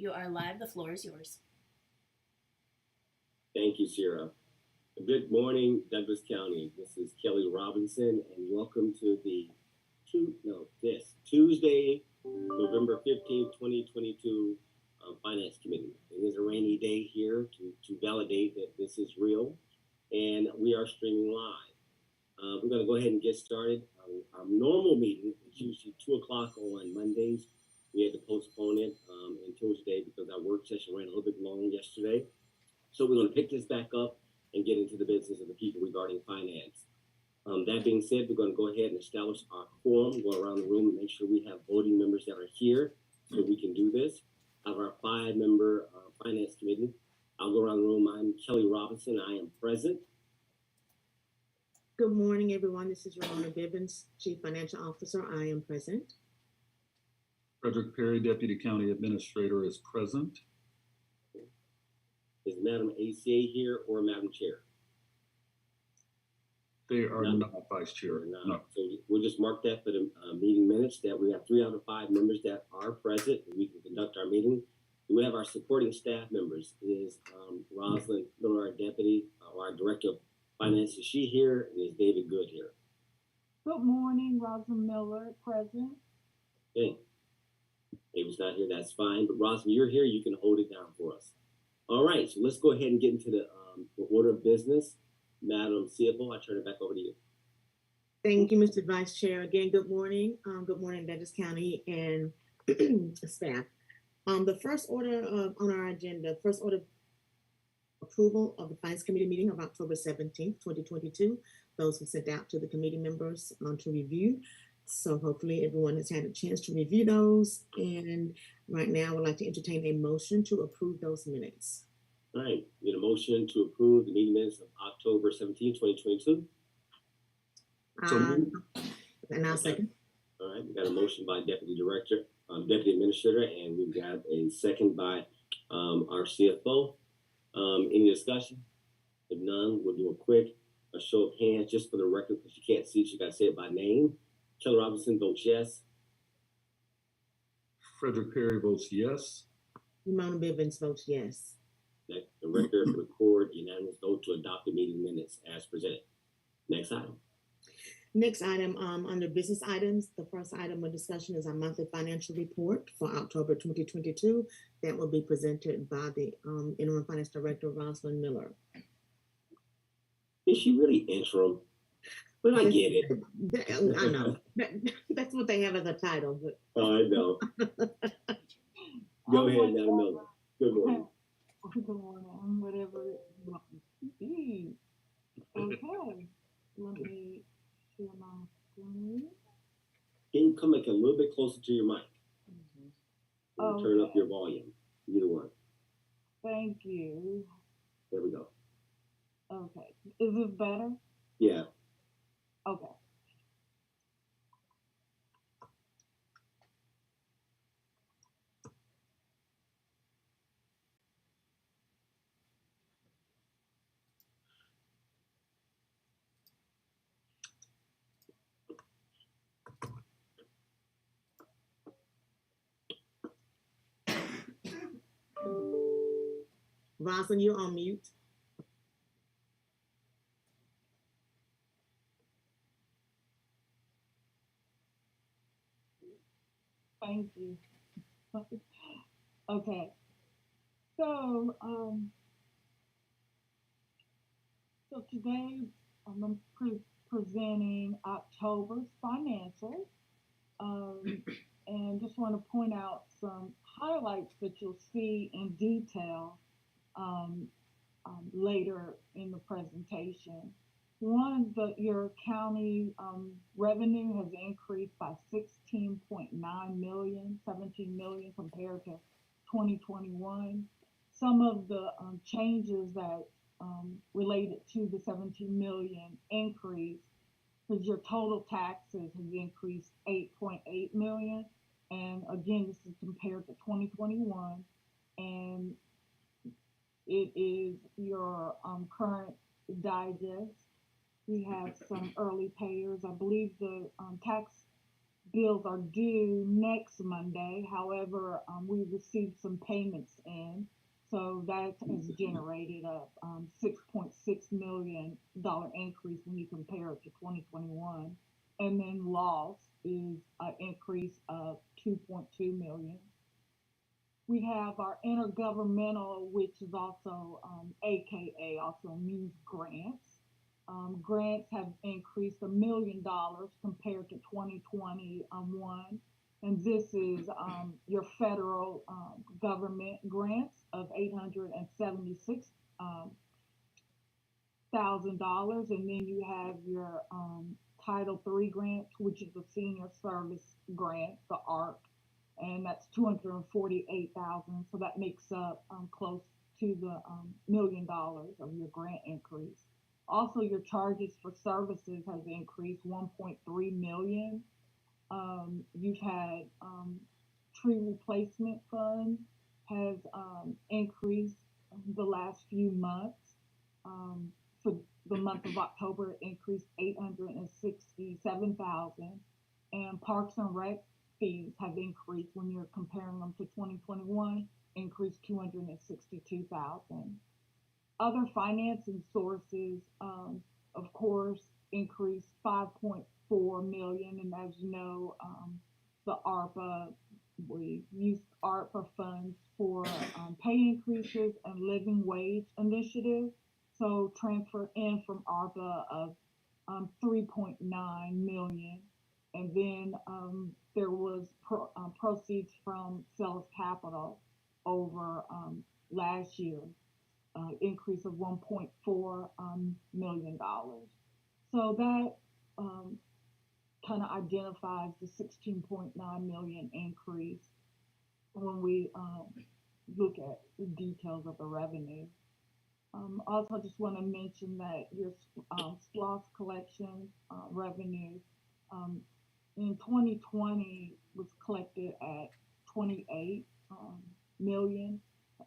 You are live. The floor is yours. Thank you, Sierra. Good morning, Douglas County. This is Kelly Robinson, and welcome to the Tuesday, November 15th, 2022 Finance Committee. It is a rainy day here to validate that this is real, and we are streaming live. We're going to go ahead and get started. Our normal meeting is usually 2 o'clock on Mondays. We had to postpone it until today because our work session ran a little bit long yesterday. So we're going to pick this back up and get into the business of the people regarding finance. That being said, we're going to go ahead and establish our quorum, go around the room and make sure we have voting members that are here so we can do this. Of our 5-member finance committee, I'll go around the room. I'm Kelly Robinson. I am present. Good morning, everyone. This is Ramona Bibbins, Chief Financial Officer. I am present. Frederick Perry, Deputy County Administrator, is present. Is Madam ACA here or Madam Chair? They are not Vice Chair. No. So we'll just mark that for the meeting minutes that we have 3 out of 5 members that are present and we can conduct our meeting. We have our supporting staff members. Is Rosalind Miller, our deputy, or our director of finance? Is she here? And is David Good here? Good morning, Rosalind Miller, present. Okay. David's not here, that's fine. But Rosalind, you're here, you can hold it down for us. All right, so let's go ahead and get into the order of business. Madam CFO, I turn it back over to you. Thank you, Mr. Vice Chair. Again, good morning. Good morning, Douglas County and staff. The first order on our agenda, first order approval of the Finance Committee meeting of October 17th, 2022. Those were sent out to the committee members to review. So hopefully everyone has had a chance to review those. And right now I would like to entertain a motion to approve those minutes. All right, we get a motion to approve the meeting minutes of October 17, 2022. And I'll second. All right, we got a motion by Deputy Director, Deputy Administrator, and we've got a second by our CFO. Any discussion? If none, we'll do a show of hands just for the record because you can't see it, you gotta say it by name. Kelly Robinson votes yes. Frederick Perry votes yes. Ramona Bibbins votes yes. The record record unanimous vote to adopt the meeting minutes as presented. Next item. Next item under business items, the first item of discussion is our monthly financial report for October 2022 that will be presented by the Interim Finance Director, Rosalind Miller. Is she really interim? But I get it. I know. That's what they have as a title. But... Oh, I know. Go ahead, Madam Miller. Good morning. Good morning, whatever it might be. Okay, let me share my screen. Can you come back a little bit closer to your mic? Okay. Turn up your volume. Either one. Thank you. There we go. Okay, is this better? Yeah. Okay. Rosalind, you're on mute. Thank you. Okay. So, so today I'm presenting October's financials, and just want to point out some highlights that you'll see in detail later in the presentation. One, your county revenue has increased by 16.9 million, 17 million compared to 2021. Some of the changes that related to the 17 million increase, because your total taxes has increased 8.8 million. And again, this is compared to 2021. And it is your current digest. We have some early payers. I believe the tax bills are due next Monday. However, we received some payments in, so that has generated a $6.6 million increase when you compare it to 2021. And then loss is an increase of 2.2 million. We have our intergovernmental, which is also AKA, also means grants. Grants have increased $1 million compared to 2021, and this is your federal government grants of $876,000, and then you have your Title III grants, which is the senior service grant, the ARC, and that's 248,000. So that makes up close to the $1 million of your grant increase. Also, your charges for services has increased 1.3 million. You've had tree replacement fund has increased the last few months. For the month of October, it increased 867,000, and Parks and Rec fees have increased when you're comparing them to 2021, increased 262,000. Other financing sources, of course, increased 5.4 million, and as you know, the ARPA, we used ARPA funds for pay increases and living wage initiative. So transfer in from ARPA of 3.9 million, and then there was proceeds from sales capital over last year, increase of $1.4 million. So that kind of identifies the 16.9 million increase when we look at the details of the revenue. Also, I just want to mention that your SPLOST collection revenue in 2020 was collected at 28 million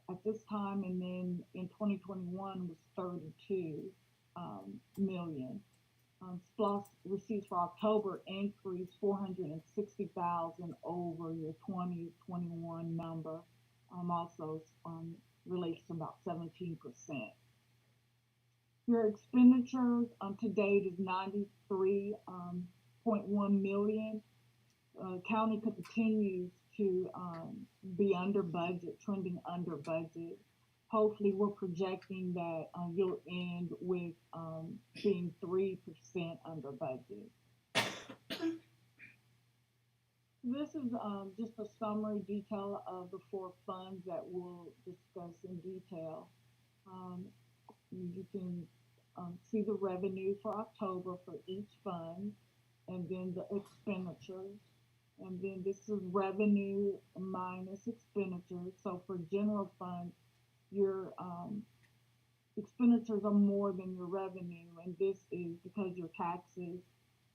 at this time, and then in 2021 was 32 million. SPLOST receipts for October increased 460,000 over your 2021 number. Also relates to about 17%. Your expenditures to date is 93.1 million. County continues to be under budget, trending under budget. Hopefully, we're projecting that you'll end with being 3% under budget. This is just a summary detail of the 4 funds that we'll discuss in detail. You can see the revenue for October for each fund, and then the expenditures. And then this is revenue minus expenditures. So for general fund, your expenditures are more than your revenue, and this is because your taxes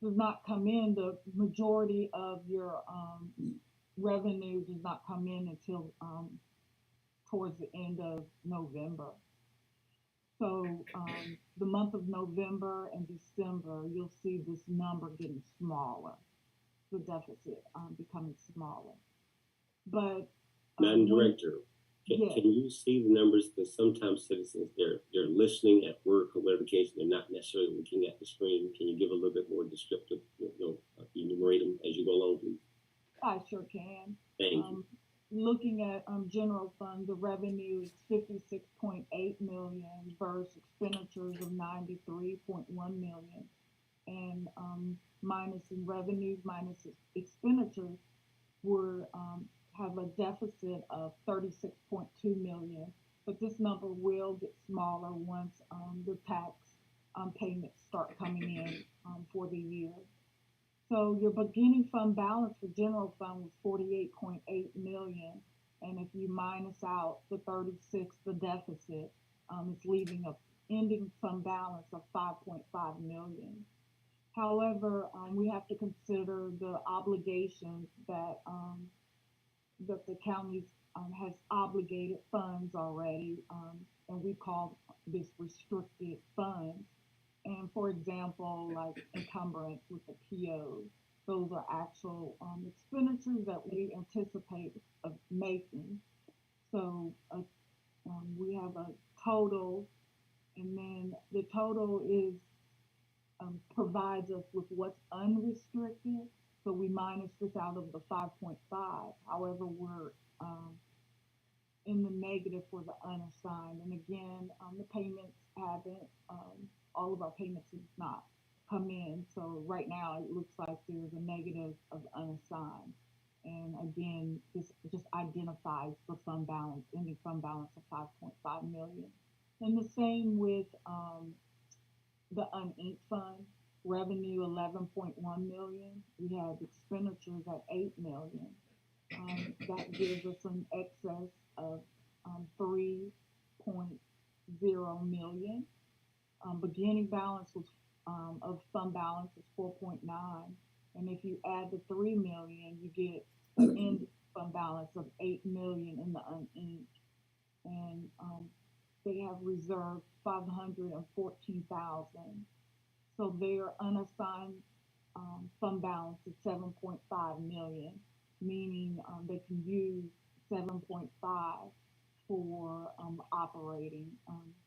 does not come in. The majority of your revenue does not come in until towards the end of November. So the month of November and December, you'll see this number getting smaller, the deficit becoming smaller. But Madam Director, yes. can you see the numbers? Because sometimes citizens, they're listening at work or whatever case, they're not necessarily looking at the screen. Can you give a little bit more descriptive, enumerate them as you go along, please? I sure can. Thank you. Looking at general fund, the revenue is 56.8 million versus expenditures of 93.1 million, and minus in revenues minus expenditures, we're have a deficit of 36.2 million. But this number will get smaller once the tax payments start coming in for the year. So your beginning fund balance for general fund was 48.8 million, and if you minus out the 36, the deficit, it's leaving a ending fund balance of 5.5 million. However, we have to consider the obligations that that the county has obligated funds already, and we call this restricted funds. And for example, like encumbrance with the POs. Those are actual expenditures that we anticipate of making. So we have a total, and then the total is provides us with what's unrestricted. So we minus this out of the 5.5. However, we're in the negative for the unassigned. And again, the payments haven't, all of our payments have not come in. So right now it looks like there's a negative of unassigned. And again, this just identifies the fund balance, ending fund balance of 5.5 million. And the same with the uninked fund, revenue 11.1 million. We have expenditures at 8 million. That gives us an excess of 3.0 million. Beginning balance was of fund balance is 4.9, and if you add the 3 million, you get an end fund balance of 8 million in the uninked, and they have reserved 514,000. So their unassigned fund balance is 7.5 million, meaning they can use 7.5 for operating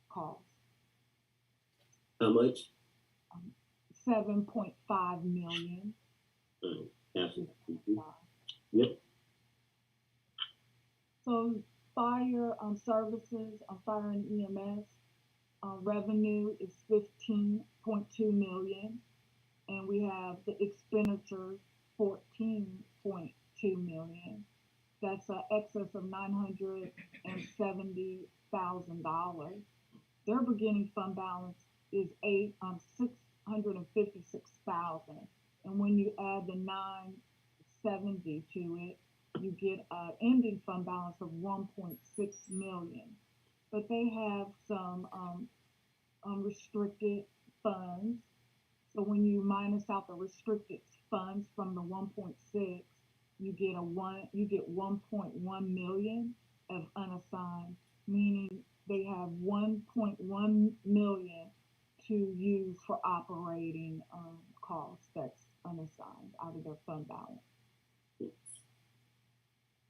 costs. How much? 7.5 million. Gotcha. Yep. So fire services, fire and EMS revenue is 15.2 million, and we have the expenditures 14.2 million. That's an excess of $970,000. Their beginning fund balance is 656,000, and when you add the 970 to it, you get an ending fund balance of 1.6 million. But they have some restricted funds. So when you minus out the restricted funds from the 1.6, you get 1.1 million of unassigned, meaning they have 1.1 million to use for operating costs that's unassigned out of their fund balance.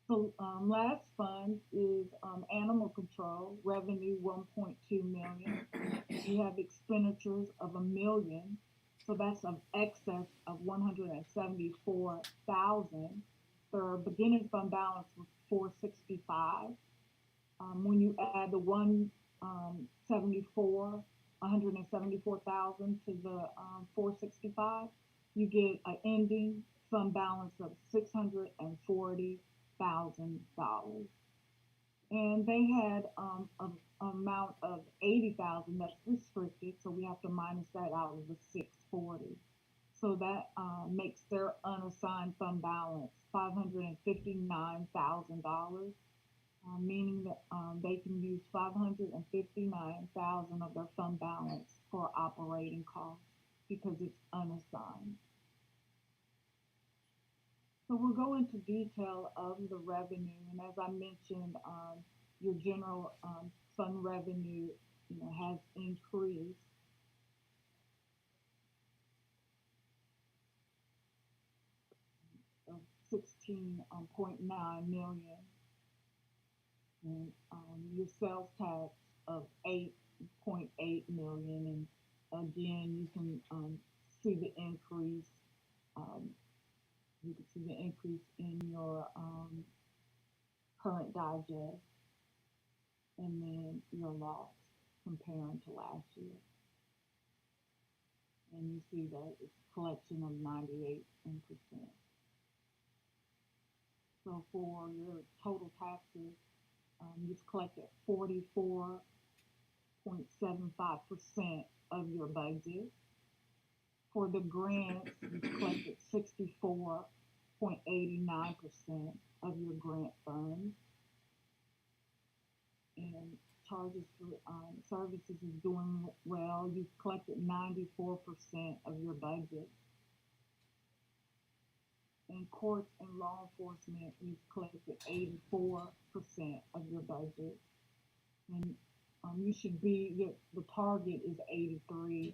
So last fund is animal control, revenue 1.2 million. You have expenditures of $1 million, so that's an excess of 174,000. Their beginning fund balance was 465. When you add the 174,000 to the 465, you get an ending fund balance of $640,000. And they had an amount of 80,000 that's restricted, so we have to minus that out of the 640. So that makes their unassigned fund balance $559,000, meaning that they can use 559,000 of their fund balance for operating costs because it's unassigned. So we'll go into detail of the revenue, and as I mentioned, your general fund revenue, has increased. Of 16.9 million, and your sales tax of 8.8 million, and again you can see the increase. You can see the increase in your current digest, and then your loss comparing to last year. And you see that it's a collection of 98%. So for your total taxes, you've collected 44.75% of your budget. For the grants, you've collected 64.89% of your grant funds. And charges for services is doing well. You've collected 94% of your budget. In courts and law enforcement, you've collected 84% of your budget. And you should be, the target is 83%.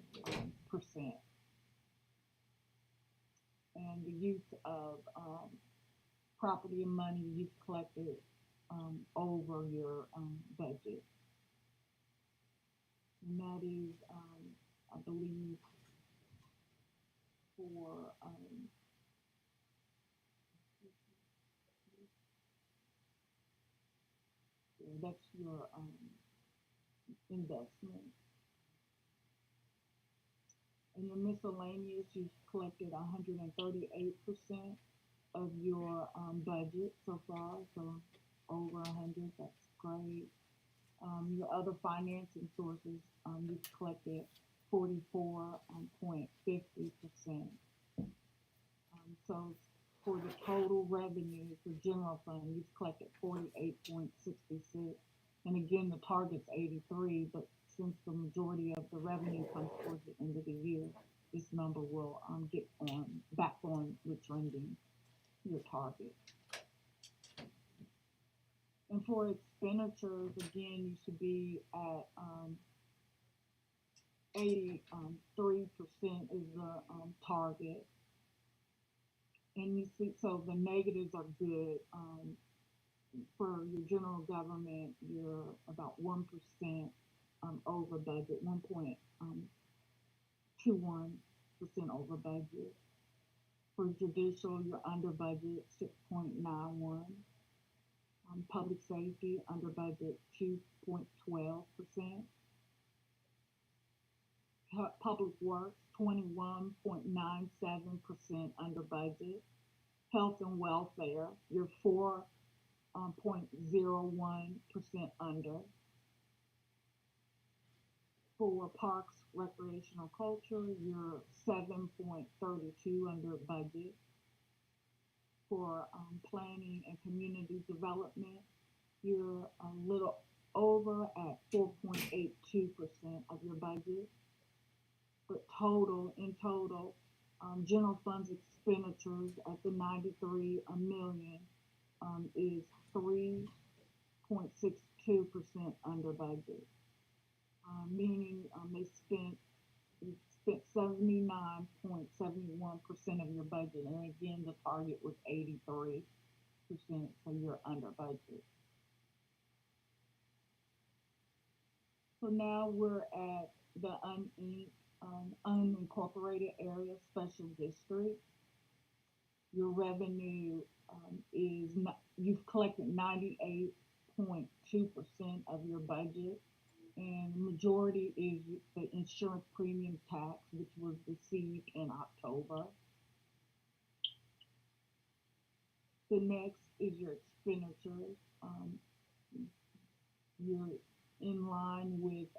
and the use of property and money you've collected over your budget. And that is, I believe, for that's your investment. And your miscellaneous, you've collected 138% of your budget so far, so over 100. That's great. Your other financing sources, you've collected 44.50%. So for the total revenue for general fund, you've collected 48.66. And again, the target's 83, but since the majority of the revenue comes towards the end of the year, this number will get back on the trending your target. And for expenditures, again, you should be at 83% is the target. And you see, so the negatives are good. For your general government, you're about 1% over budget, 1.21% over budget. For judicial, you're under budget, 6.91. Public safety, under budget, 2.12%. Public works, 21.97% under budget. Health and welfare, you're 4.01% under. For parks, recreational culture, you're 7.32 under budget. For planning and community development, you're a little over at 4.82% of your budget. But in total, general funds expenditures at the 93 million is 3.62% under budget, meaning you spent 79.71% of your budget, and again the target was 83%, so you're under budget. So now we're at the unincorporated area special district. Your revenue you've collected 98.2% of your budget, and the majority is the insurance premium tax, which was received in October. The next is your expenditures. You're in line with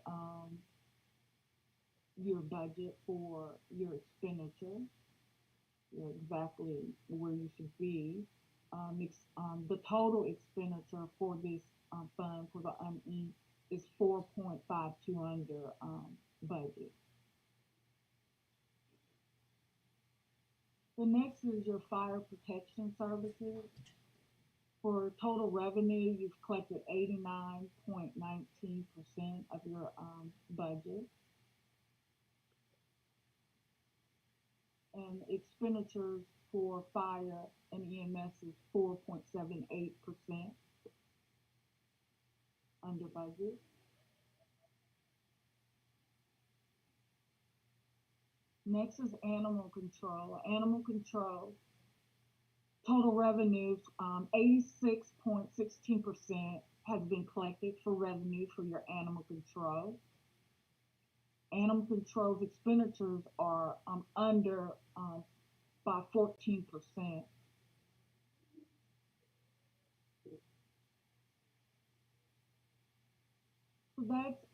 your budget for your expenditure. You're exactly where you should be. The total expenditure for this fund, for the is 4.52 under budget. The next is your fire protection services. For total revenue, you've collected 89.19% of your budget. And expenditures for fire and EMS is 4.78% under budget. Next is animal control. Animal control, total revenues, 86.16% has been collected for revenue for your animal control. Animal control's expenditures are under by 14%. So that's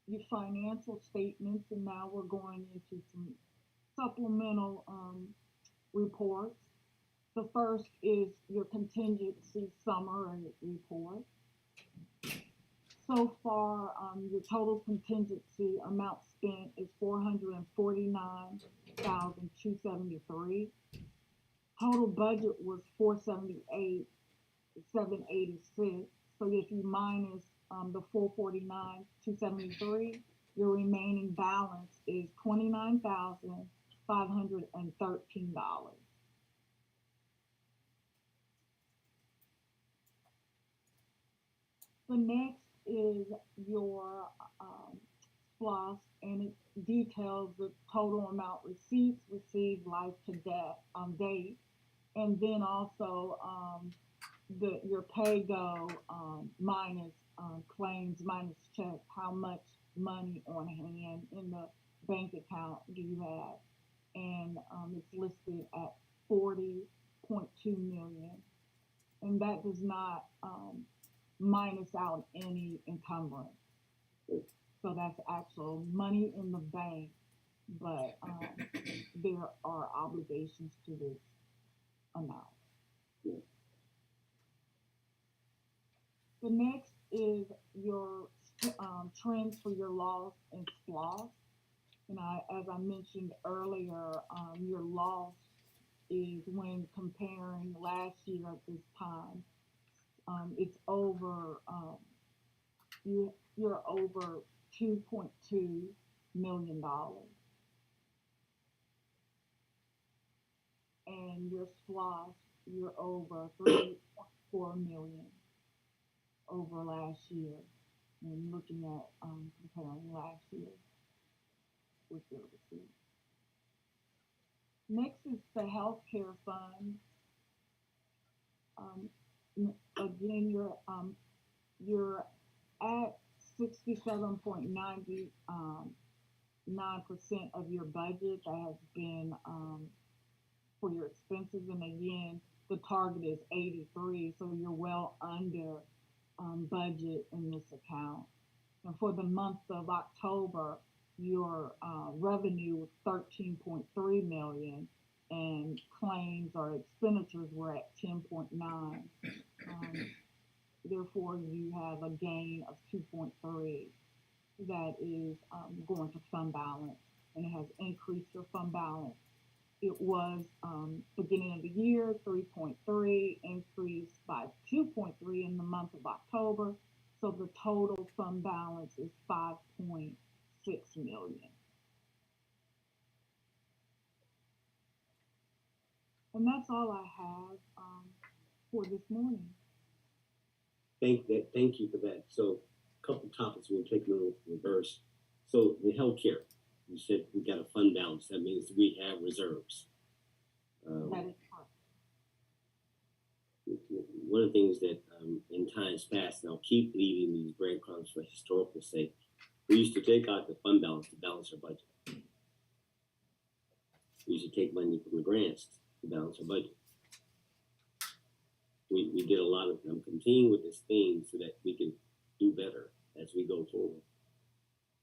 your financial statements, and now we're going into some supplemental reports. The first is your contingency summary report. So far, your total contingency amount spent is $449,273. Total budget was $478,786. So if you minus the $449,273, your remaining balance is $29,483. $513. The next is your SPLOST, and it details the total amount receipts received life to death date, and then also your pay go minus claims minus checks. How much money on hand in the bank account do you have? And it's listed at 40.2 million, and that does not minus out any encumbrance. So that's actual money in the bank, but there are obligations to this amount. The next is your trends for your loss and SPLOST. And as I mentioned earlier, your loss is when comparing last year at this time. It's over, you're over $2.2 million. And your SPLOST, you're over 3.4 million over last year. And looking at comparing last year with your receipts. Next is the healthcare fund. Again, you're at 67.99% of your budget that has been for your expenses, and again, the target is 83, so you're well under budget in this account. And for the month of October, your revenue was 13.3 million, and claims or expenditures were at 10.9. Therefore, you have a gain of 2.3 that is going to fund balance, and it has increased your fund balance. It was beginning of the year 3.3, increased by 2.3 in the month of October. So the total fund balance is 5.6 million. And that's all I have for this morning. Thank you for that. So, a couple topics we'll take a little reverse. So, the healthcare, you said we got a fund balance. That means we have reserves. That is correct. One of the things that in times past, and I'll keep leaving these breadcrumbs for historical sake, we used to take out the fund balance to balance our budget. We used to take money from the grants to balance our budget. We did a lot of them. Continuing with this theme so that we can do better as we go forward.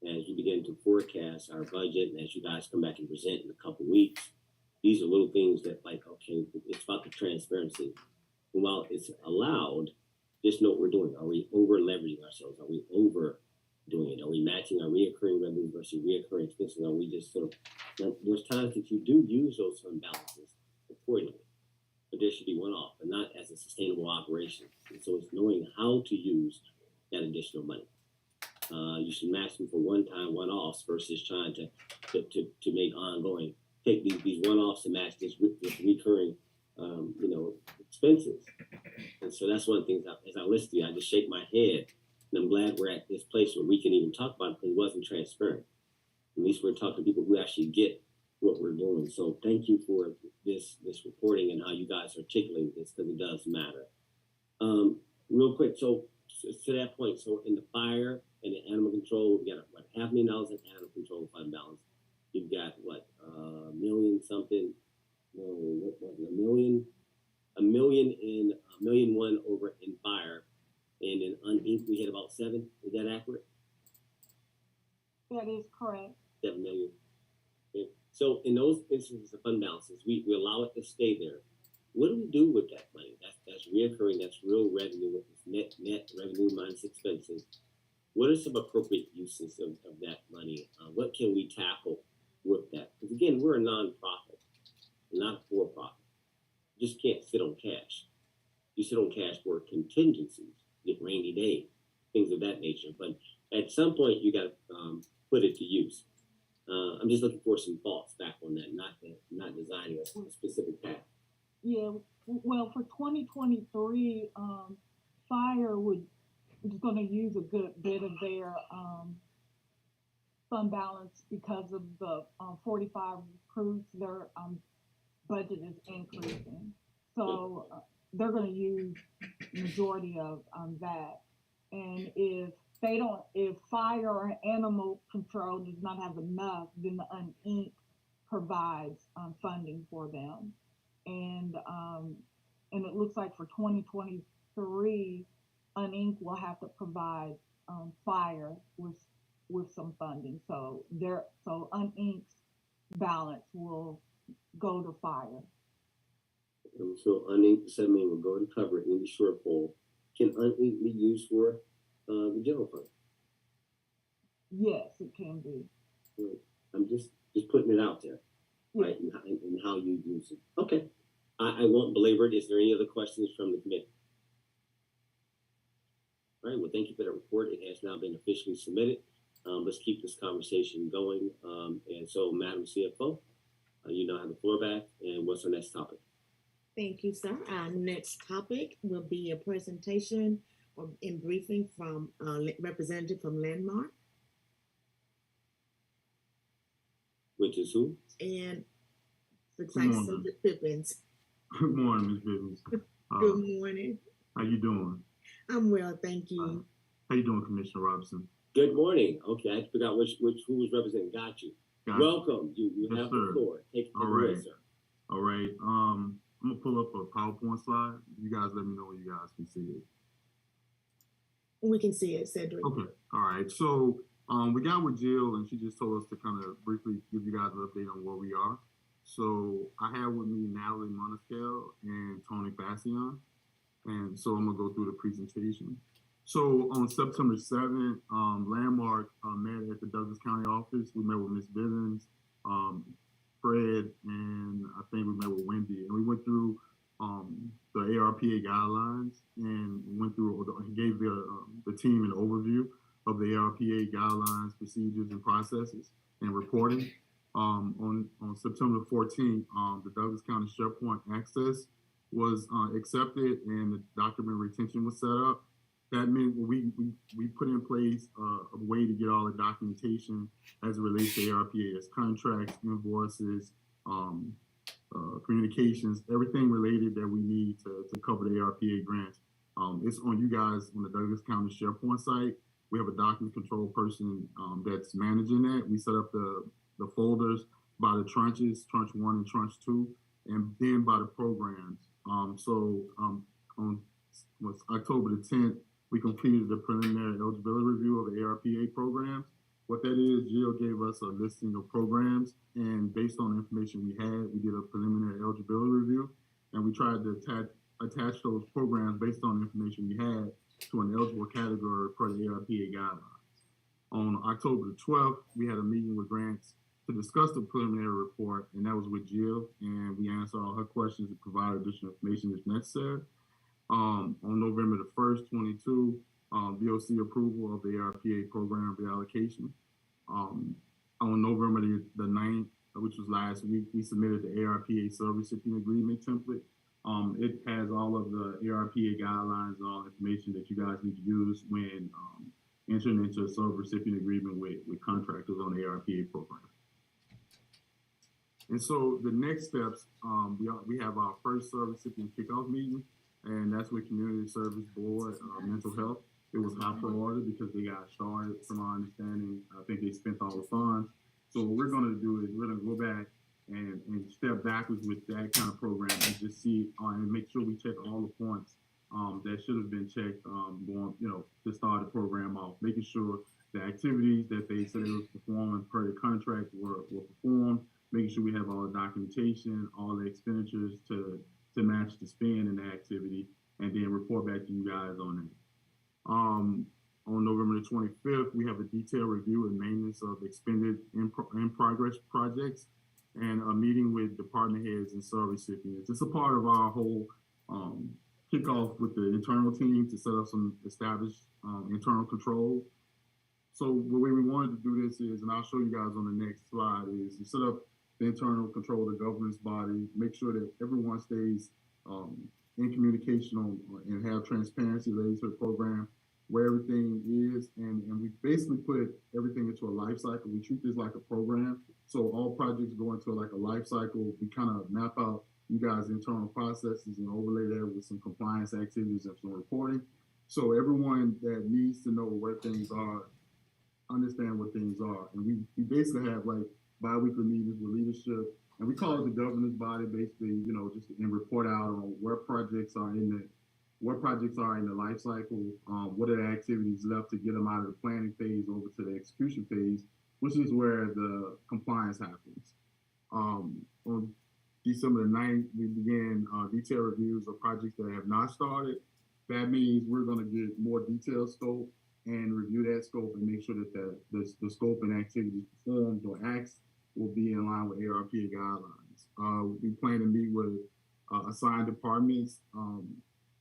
As we begin to forecast our budget, and as you guys come back and present in a couple weeks, these are little things that, like, okay, it's about the transparency. And while it's allowed, just know what we're doing. Are we over leveraging ourselves? Are we over doing it? Are we matching our reoccurring revenues versus reoccurring expenses? Are we just sort of, there's times that you do use those fund balances accordingly, but there should be one off, and not as a sustainable operation. And so it's knowing how to use that additional money. You should match them for one-time, one-offs versus trying to make ongoing. Take these one-offs and match this with recurring, expenses. And so that's one of the things. As I listen to you, I just shake my head, and I'm glad we're at this place where we can even talk about it because it wasn't transparent. At least we're talking to people who actually get what we're doing. So thank you for this reporting and how you guys articulate this, because it does matter. Real quick, so to that point, so in the fire and the animal control, we got what, $500,000 in animal control fund balance. You've got what, $1 million something? No, what was it? $1 million over in fire, and in uninc we had about 7. Is that accurate? That is correct. 7 million. Okay. So in those instances of fund balances, we allow it to stay there. What do we do with that money? That's reoccurring. That's real revenue. It's net revenue minus expenses. What are some appropriate uses of that money? What can we tackle with that? Because again, we're a nonprofit, not a for-profit. You just can't sit on cash. You sit on cash for contingencies, get rainy day, things of that nature. But at some point, you got to put it to use. I'm just looking for some thoughts back on that, not designing a specific path. Yeah, well, for 2023, fire is going to use a good bit of their fund balance because of the 45 recruits. Their budget is increasing, so they're going to use majority of that. And if fire or animal control does not have enough, then the UNINC provides funding for them. And it looks like for 2023, UNINC will have to provide fire with some funding. So UNINC's balance will go to fire. So UNINC 7 million will go to cover any shortfall. Can UNINC be used for the general fund? Yes, it can be. Right. I'm just putting it out there, Yeah. right? And how you use it. Okay. I won't belabor it. Is there any other questions from the committee? All right. Well, thank you for the report. It has now been officially submitted. Let's keep this conversation going. And so, Madam CFO, you now have the floor back. And what's our next topic? Thank you, sir. Our next topic will be a presentation in briefing from representative from Landmark, Which is who? and looks like Susan Pippins. Good morning, Ms. Bivens. Good morning. How you doing? I'm well, thank you. How you doing, Commissioner Robinson? Good morning. Okay, I forgot who was representing. Got you. Got it. Welcome. You Yes, have sir. the floor. Take it All away, right. sir. All right. I'm gonna pull up a PowerPoint slide. You guys let me know when you guys can see it. We can see it, Cedric. Okay. All right. So we got with Jill, and she just told us to kind of briefly give you guys an update on where we are. So I have with me Natalie Moniscale and Tony Fassion, and so I'm gonna go through the presentation. So on September 7th, Landmark met at the Douglas County office. We met with Ms. Bivens, Fred, and I think we met with Wendy, and we went through the ARPA guidelines and went through, gave the team an overview of the ARPA guidelines, procedures, and processes and reporting. On September 14th, the Douglas County SharePoint access was accepted and the document retention was set up. That meant we put in place a way to get all the documentation as it relates to ARPA, as contracts, invoices, communications, everything related that we need to cover the ARPA grants. It's on you guys on the Douglas County SharePoint site. We have a document control person that's managing that. We set up the folders by the tranches, tranche 1 and tranche 2, and then by the programs. On October the 10th, we completed the preliminary eligibility review of the ARPA programs. What that is, Jill gave us a listing of programs, and based on the information we had, we did a preliminary eligibility review, and we tried to attach those programs based on the information we had to an eligible category per the ARPA guidelines. On October the 12th, we had a meeting with grants to discuss the preliminary report, and that was with Jill, and we answered all her questions and provided additional information if necessary. On November the 1st, 22, VOC approval of the ARPA program reallocation. On November the 9th, which was last week, we submitted the ARPA sub-recipient agreement template. It has all of the ARPA guidelines and all the information that you guys need to use when entering into a sub-recipient agreement with contractors on the ARPA program. And so the next steps, we have our first sub-recipient kickoff meeting, and that's with Community Service Board, Mental Health. It was high priority because they got started, from our understanding. I think they spent all the funds. So what we're going to do is we're going to go back and step backwards with that kind of program and just see and make sure we check all the points that should have been checked going, to start the program off, making sure the activities that they said they were performing per the contract were performed, making sure we have all the documentation, all the expenditures to match the spend in the activity, and then report back to you guys on that. On November the 25th, we have a detailed review and maintenance of expended in progress projects and a meeting with department heads and sub-recipients. It's a part of our whole kickoff with the internal team to set up some established internal controls. So the way we wanted to do this is, and I'll show you guys on the next slide, is to set up the internal control of the governance body, make sure that everyone stays in communication and have transparency related to the program, where everything is, and we basically put everything into a life cycle. We treat this like a program. So all projects go into like a life cycle. We kind of map out you guys' internal processes and overlay that with some compliance activities and some reporting. So everyone that needs to know where things are, understand what things are. And we basically have like bi-weekly meetings with leadership, and we call it the governance body, basically, you know, just to report out on where projects are in the life cycle, what are the activities left to get them out of the planning phase over to the execution phase, which is where the compliance happens. On December the 9th, we began detailed reviews of projects that have not started. That means we're going to get more detailed scope and review that scope and make sure that the scope and activities performed or acts will be in line with ARPA guidelines. We plan to meet with assigned departments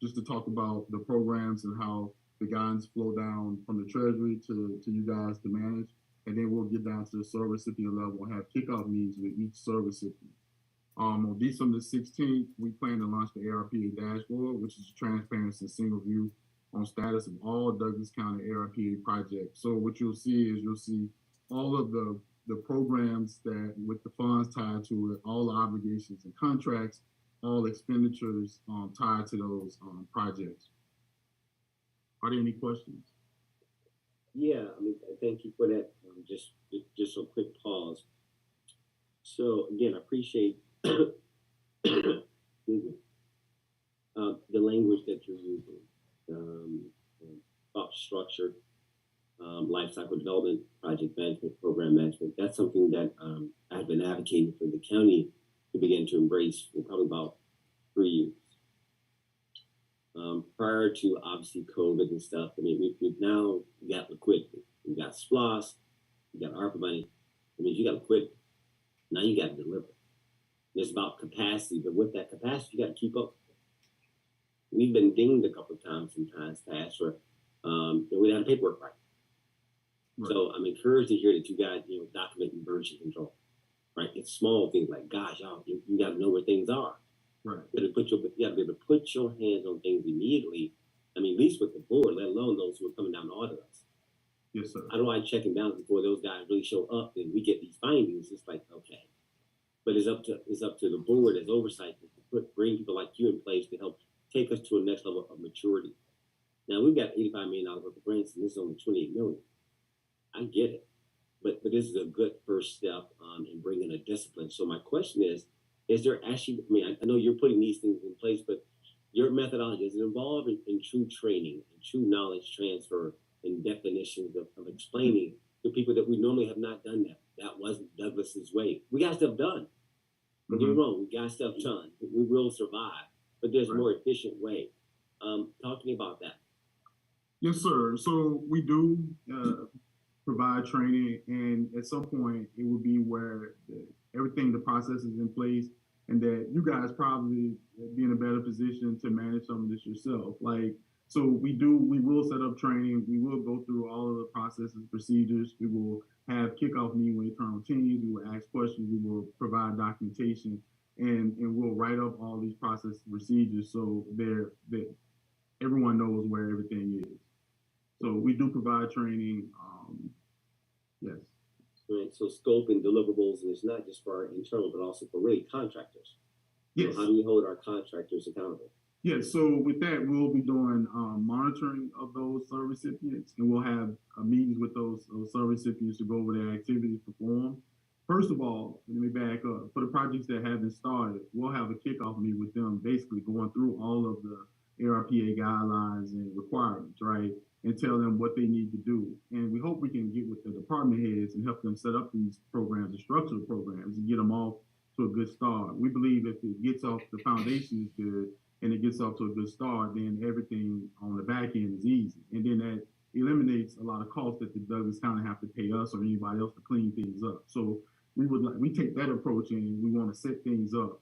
just to talk about the programs and how the guidance flow down from the Treasury to you guys to manage. And then we'll get down to the service recipient level and have kickoff meetings with each service recipient. On December 16th, we plan to launch the ARPA dashboard, which is a transparency and single view on status of all Douglas County ARPA projects. So what you'll see all of the programs that with the funds tied to it, all the obligations and contracts, all expenditures tied to those projects. Are there any questions? Yeah, I mean, thank you for that. Just a quick pause. So again, I appreciate excuse me, the language that you're using, about structure, life cycle development, project management, program management. That's something that I've been advocating for the county to begin to embrace for probably about 3 years. Prior to obviously COVID and stuff, I mean, we've now got liquidity. We got SPLOST, we got ARPA money. I mean, you got liquidity. Now you got to deliver. It's about capacity, but with that capacity, you got to keep up. We've been dinged a couple of times in times past where we don't have paperwork right. So I'm encouraged to hear that you guys, document and version control. Right? It's small things like, gosh, y'all, you got to know where things are. Right. You got to be able to put your hands on things immediately. I mean, at least with the board, let alone those who are coming down to audit us. Yes, sir. How do I check and balance before those guys really show up and we get these findings? It's like, okay. But it's up to the board as oversight to bring people like you in place to help take us to a next level of maturity. Now we've got $85 million worth of grants, and this is only $28 million. I get it, but this is a good first step in bringing a discipline. So my question is there actually? I mean, I know you're putting these things in place, but your methodology is it involved in true training and true knowledge transfer and definitions of explaining to people that we normally have not done that. That wasn't Douglas's way. We got stuff done. Don't get me wrong, we got stuff done. We will survive, but there's a more efficient way. Talk to me about that. Yes, sir. So we do provide training, and at some point it will be where everything, the process is in place, and that you guys probably be in a better position to manage some of this yourself. So we will set up training. We will go through all of the processes, procedures. We will have kickoff meeting with internal teams. We will ask questions. We will provide documentation, and we'll write up all these processes, procedures, so that everyone knows where everything is. So we do provide training. Yes. Right. So scope and deliverables, and it's not just for our internal, but also for really contractors. Yes. So how do we hold our contractors accountable? Yeah, so with that, we'll be doing monitoring of those service recipients, and we'll have meetings with those service recipients to go over their activities performed. First of all, let me back up. For the projects that haven't started, we'll have a kickoff meeting with them, basically going through all of the ARPA guidelines and requirements, right? And tell them what they need to do. And we hope we can get with the department heads and help them set up these programs, the structural programs, and get them off to a good start. We believe if it gets off, the foundation is good, and it gets off to a good start, then everything on the back end is easy. And then that eliminates a lot of costs that the Douglas County have to pay us or anybody else to clean things up. So we take that approach, and we want to set things up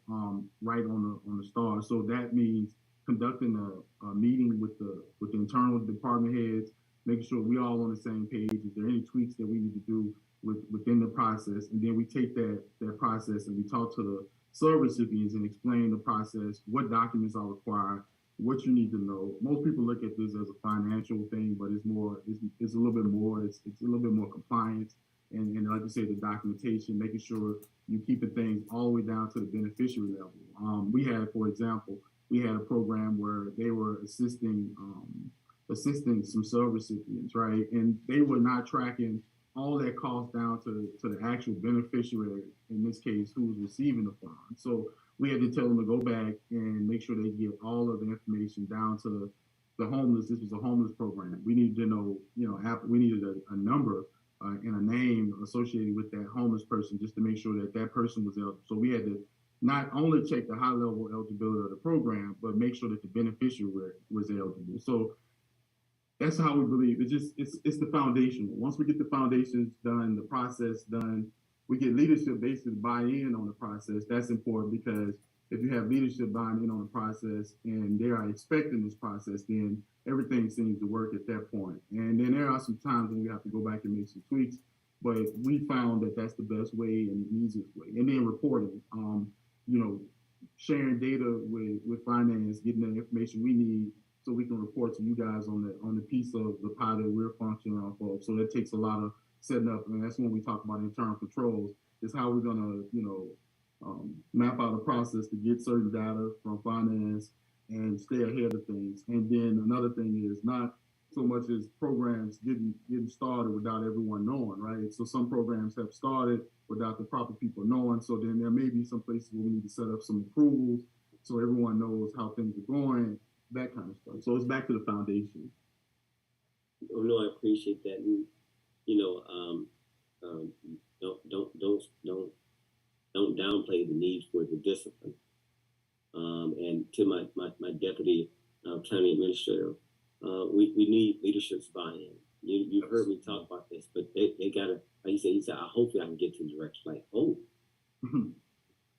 right on the start. So that means conducting a meeting with the internal department heads, making sure we all on the same page. Is there any tweaks that we need to do within the process? And then we take that process and we talk to the sub-recipients and explain the process, what documents are required, what you need to know. Most people look at this as a financial thing, but it's a little bit more. It's a little bit more compliance. And like you say, the documentation, making sure you keeping things all the way down to the beneficiary level. We had, for example, a program where they were assisting some sub-recipients, right? And they were not tracking all that cost down to the actual beneficiary, in this case, who was receiving the fund. So we had to tell them to go back and make sure they get all of the information down to the homeless. This was a homeless program. We needed to know, we needed a number and a name associated with that homeless person just to make sure that person was eligible. So we had to not only check the high level eligibility of the program, but make sure that the beneficiary was eligible. So that's how we believe. It's the foundation. Once we get the foundations done, the process done, we get leadership basically buy in on the process. That's important because if you have leadership buying in on the process and they are expecting this process, then everything seems to work at that point. And then there are some times when we have to go back and make some tweaks, but we found that that's the best way and the easiest way. And then reporting, sharing data with finance, getting the information we need so we can report to you guys on the piece of the pie that we're functioning off of. So that takes a lot of setting up, and that's when we talk about internal controls, is how we're gonna, map out a process to get certain data from finance and stay ahead of things. And then another thing is not so much as programs getting started without everyone knowing, right? So some programs have started without the proper people knowing. So then there may be some places where we need to set up some approvals so everyone knows how things are going, that kind of stuff. So it's back to the foundation. Oh, no, I appreciate that. And, don't downplay the need for the discipline. And to my deputy county administrator, we need leadership's buy-in. You've heard me talk about this, but they gotta, like he said, hopefully I can get to the direction. Like,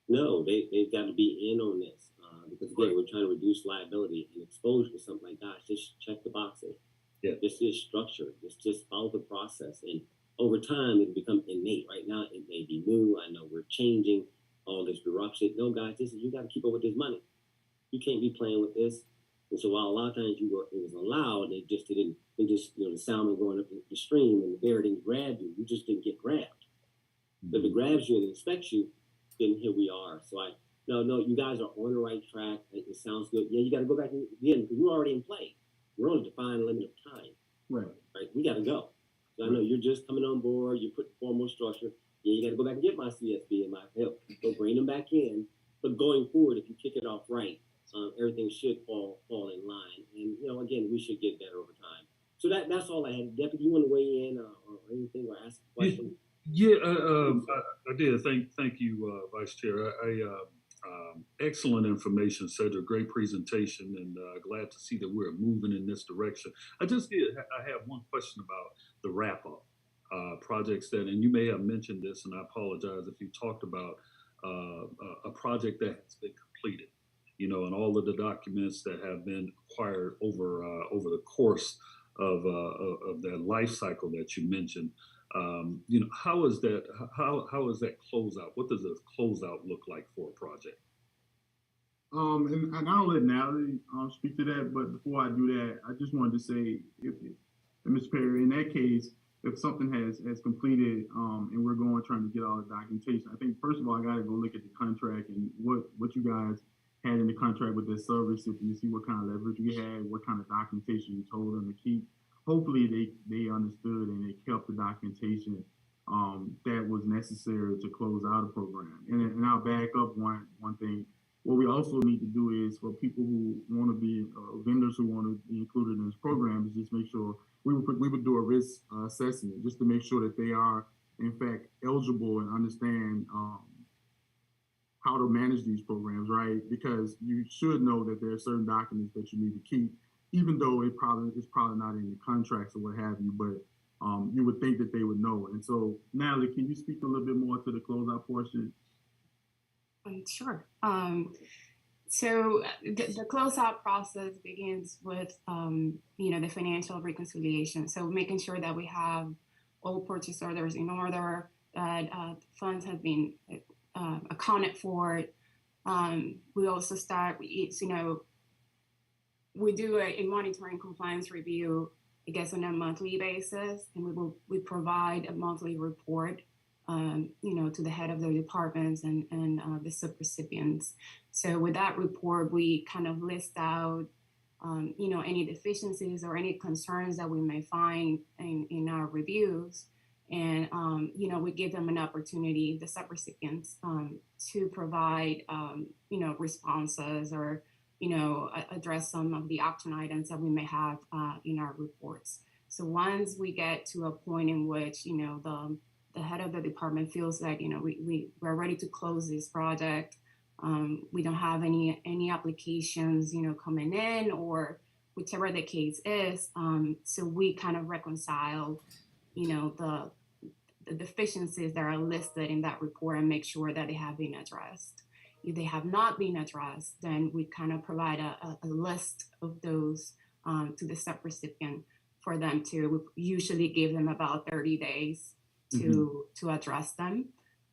no, they've got to be in on this because again, we're trying to reduce liability and exposure to something like, gosh, just check the boxes. Yeah. This is structured. Just follow the process, and over time it'll become innate. Right now it may be new. I know we're changing all this bureaucracy. No, guys, you got to keep up with this money. You can't be playing with this. And so while a lot of times it was allowed, they just the salmon going up the stream and the bear didn't grab you. You just didn't get grabbed. But if it grabs you and inspects you, then here we are. So no, you guys are on the right track. It sounds good. Yeah, you got to go back again because you're already in play. We're on a defined limit of time. Right. We got to go. So I know you're just coming on board. You put formal structure. Yeah, you got to go back and get my CSB and my help. So bring them back in. But going forward, if you kick it off right, everything should fall in line. And again, we should get better over time. So that's all I had. Deputy, you want to weigh in or anything or ask a question? Yeah, I did. Thank you, Vice Chair. Excellent information, Cedric. Great presentation, and glad to see that we're moving in this direction. I have one question about the wrap-up projects and you may have mentioned this, and I apologize if you talked about a project that has been completed, and all of the documents that have been acquired over the course of that life cycle that you mentioned. How is that closeout? What does a closeout look like for a project? And I'll let Natalie speak to that, but before I do that, I just wanted to say, if Mr. Perry, in that case, if something has completed and we're trying to get all the documentation, I think first of all I got to go look at the contract and what you guys had in the contract with the sub-recipient, see what kind of leverage we had, what kind of documentation you told them to keep. Hopefully they understood and they kept the documentation that was necessary to close out a program. And I'll back up one thing. What we also need to do is for people who want to be vendors who want to be included in this program is just make sure we would do a risk assessment just to make sure that they are in fact eligible and understand how to manage these programs, right? Because you should know that there are certain documents that you need to keep, even though it's probably not in the contracts or what have you, but you would think that they would know. And so, Natalie, can you speak a little bit more to the closeout portion? Sure. So the closeout process begins with, the financial reconciliation. So making sure that we have all purchase orders in order, that funds have been accounted for. We also start, we do a monitoring compliance review, I guess, on a monthly basis, and we provide a monthly report, to the head of the departments and the subrecipients. So with that report, we kind of list out, any deficiencies or any concerns that we may find in our reviews. And, we give them an opportunity, the subrecipients, to provide, responses or, address some of the action items that we may have in our reports. So once we get to a point in which, the head of the department feels like, we're ready to close this project, we don't have any applications, coming in, or whichever the case is. So we kind of reconcile, the deficiencies that are listed in that report and make sure that they have been addressed. If they have not been addressed, then we kind of provide a list of those to the subrecipient for them to usually give them about 30 days to address them.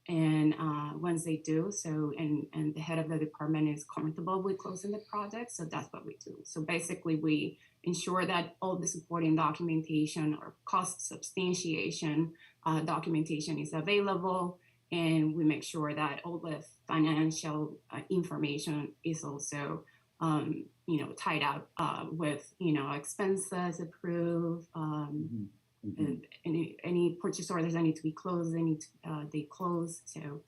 And once they do so, and the head of the department is comfortable with closing the project, so that's what we do. So basically, we ensure that all the supporting documentation or cost substantiation documentation is available, and we make sure that all the financial information is also, tied up with, expenses approved, and any purchase orders that need to be closed, they close. So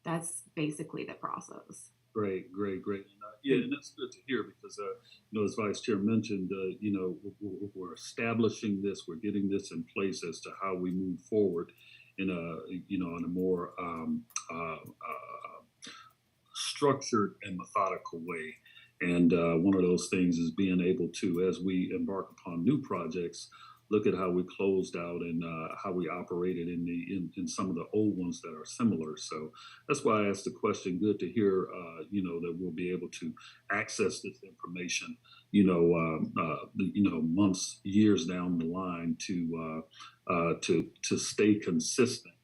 that's basically the process. Great. And that's good to hear because, as Vice Chair mentioned, we're establishing this, we're getting this in place as to how we move forward in a more structured and methodical way. And one of those things is being able to, as we embark upon new projects, look at how we closed out and how we operated in some of the old ones that are similar. So that's why I asked the question. Good to hear, that we'll be able to access this information, months, years down the line to stay consistent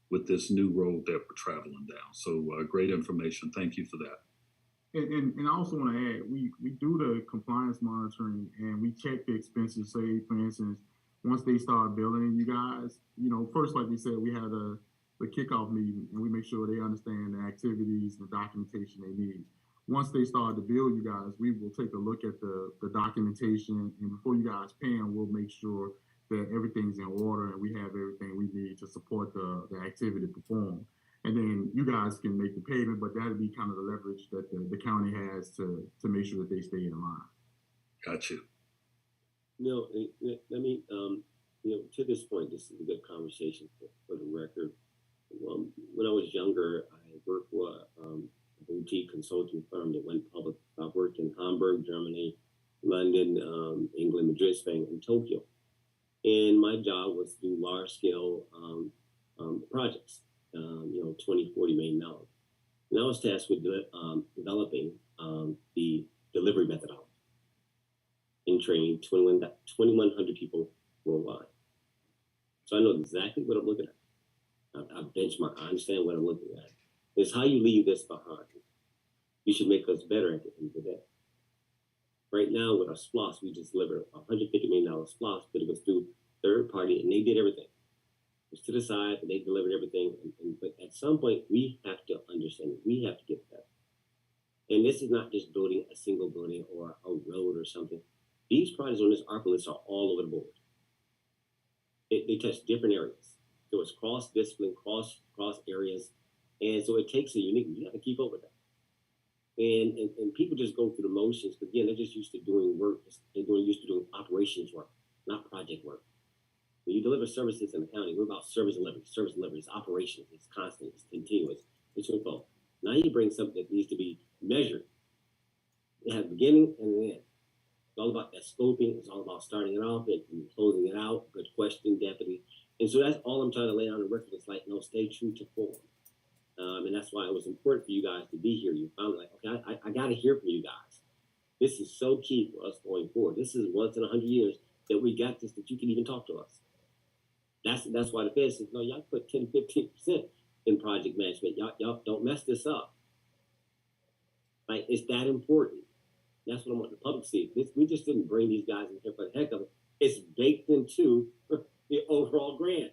with this new road that we're traveling down. So great information. Thank you for that. And I also want to add, we do the compliance monitoring and we check the expenses. Say, for instance, once they start billing you guys, first, like we said, we had the kickoff meeting and we make sure they understand the activities, the documentation they need. Once they start to bill you guys, we will take a look at the documentation, and before you guys pay them, we'll make sure that everything's in order and we have everything we need to support the activity performed. And then you guys can make the payment, but that'll be kind of the leverage that the county has to make sure that they stay in line. Got you. No, let me, to this point, this is a good conversation for the record. When I was younger, I worked for a boutique consulting firm that went public. I worked in Hamburg, Germany, London, England, Madrid, Spain, and Tokyo. And my job was to do large scale projects, $20, $40 million. And I was tasked with developing the delivery methodology and training 2,100 people worldwide. So I know exactly what I'm looking at. I benchmark, I understand what I'm looking at. It's how you leave this behind. You should make us better at the end of the day. Right now with our SPLOS, we just delivered a $150 million SPLOS, but it was through third party and they did everything. It was to the side and they delivered everything. But at some point, we have to understand it. We have to get that. And this is not just building a single building or a road or something. These projects on this ARPA list are all over the board. They touch different areas. So it's cross-discipline, cross areas. And so it takes a unique, you have to keep up with that. And people just go through the motions, because again, they're just used to doing work. They're used to doing operations work, not project work. When you deliver services in the county, we're about service delivery. Service delivery is operations, it's constant, it's continuous, it's info. Now you bring something that needs to be measured. It has a beginning and an end. It's all about that scoping. It's all about starting it off and closing it out. Good question, Deputy. And so that's all I'm trying to lay on the record. It's like, no, stay true to form. And that's why it was important for you guys to be here. You found like, okay, I got to hear from you guys. This is so key for us going forward. This is once in 100 years that we got this, that you can even talk to us. That's why the Fed says, no, y'all put 10, 15% in project management. Y'all don't mess this up. Like, it's that important. That's what I want the public to see. We just didn't bring these guys in here for the heck of it. It's baked into the overall grant.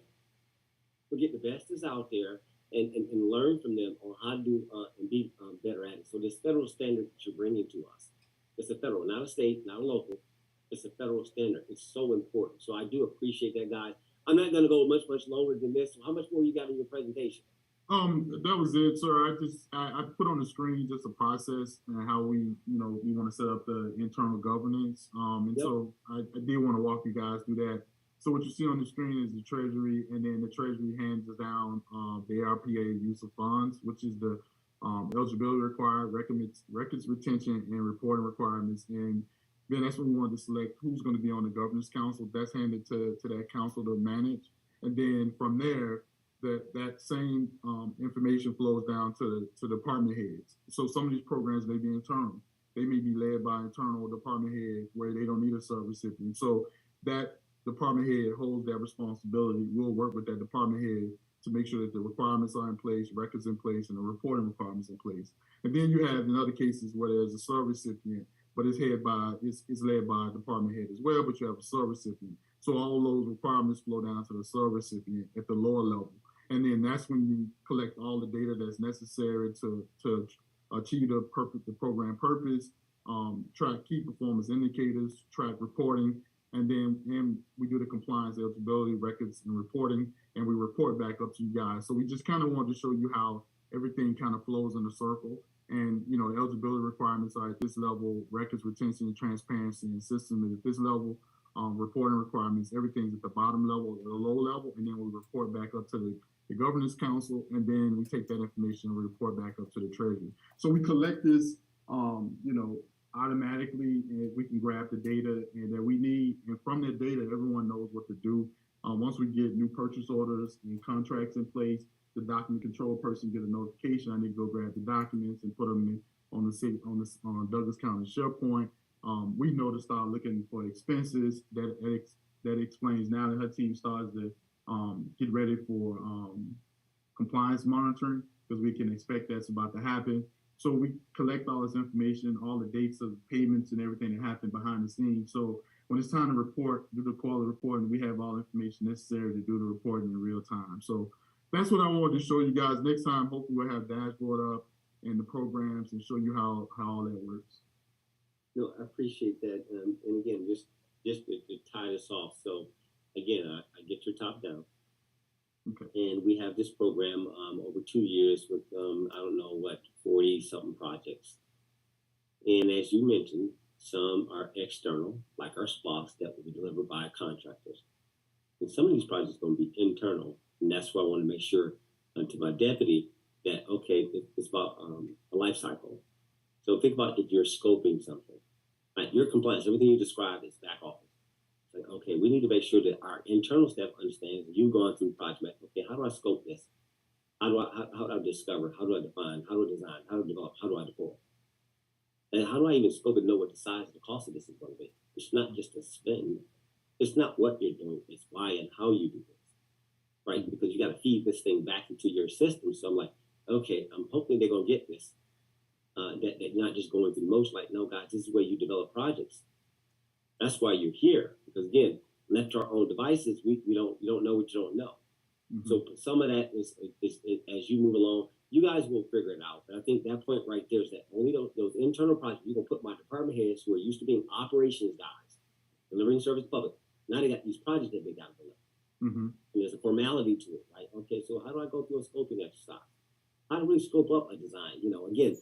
We get the best is out there and learn from them on how to do and be better at it. So this federal standard that you're bringing to us, it's a federal, not a state, not a local. It's a federal standard. It's so important. So I do appreciate that, guys. I'm not going to go much longer than this. So how much more you got in your presentation? That was it, sir. I put on the screen just a process and how we want to set up the internal governance. And Yep. so I did want to walk you guys through that. So what you see on the screen is the Treasury, and then the Treasury hands us down the ARPA use of funds, which is the eligibility required, records retention, and reporting requirements. And then that's when we wanted to select who's going to be on the governance council. That's handed to that council to manage. And then from there, that same information flows down to department heads. So some of these programs may be internal. They may be led by internal department head where they don't need a sub-recipient. So that department head holds that responsibility. We'll work with that department head to make sure that the requirements are in place, records in place, and the reporting requirements in place. And then you have in other cases where there's a sub-recipient, but it's led by a department head as well, but you have a sub-recipient. So all those requirements flow down to the sub-recipient at the lower level. And then that's when you collect all the data that's necessary to achieve the program purpose, track key performance indicators, track reporting, and then we do the compliance, eligibility, records, and reporting, and we report back up to you guys. So we just kind of wanted to show you how everything kind of flows in a circle. And, eligibility requirements are at this level, records, retention, and transparency, and system is at this level. Reporting requirements, everything's at the bottom level, at the low level, and then we report back up to the governance council, and then we take that information and report back up to the treasury. So we collect this, automatically, and we can grab the data and that we need, and from that data, everyone knows what to do. Once we get new purchase orders and contracts in place, the document control person get a notification. I need to go grab the documents and put them on Douglas County SharePoint. We know to start looking for expenses. That explains now that her team starts to get ready for compliance monitoring, because we can expect that's about to happen. So we collect all this information, all the dates of payments and everything that happened behind the scenes. So when it's time to do the quality reporting, we have all the information necessary to do the reporting in real time. So that's what I wanted to show you guys. Next time, hopefully we'll have dashboard up and the programs and show you how all that works. No, I appreciate that. And again, just to tie this off. So again, I get your top down. Okay. And we have this program over 2 years with, 40 something projects. And as you mentioned, some are external, like our SPOS that will be delivered by contractors. And some of these projects are going to be internal. And that's why I want to make sure to my deputy that, okay, it's about a life cycle. So think about if you're scoping something. Like your compliance, everything you described is back office. Like, okay, we need to make sure that our internal staff understands that you've gone through project. Okay, how do I scope this? How do I discover? How do I define? How do I design? How do I develop? How do I deploy? And how do I even scope and know what the size of the cost of this is going to be? It's not just a spend. It's not what you're doing. It's why and how you do this, right? Because you got to feed this thing back into your system. So I'm like, okay, I'm hoping they're going to get this. That you're not just going through the motion. Like, no, guys, this is where you develop projects. That's why you're here. Because again, left to our own devices, you don't know what you don't know. Mm-hmm. So some of that is as you move along, you guys will figure it out. But I think that point right there is that only those internal projects, you're gonna put my department heads who are used to being operations guys, delivering service to the public. Now they got these projects that they got to deliver. Mm-hmm. And there's a formality to it, right? Okay, so how do I go through a scoping exercise? How do we scope up a design? Again,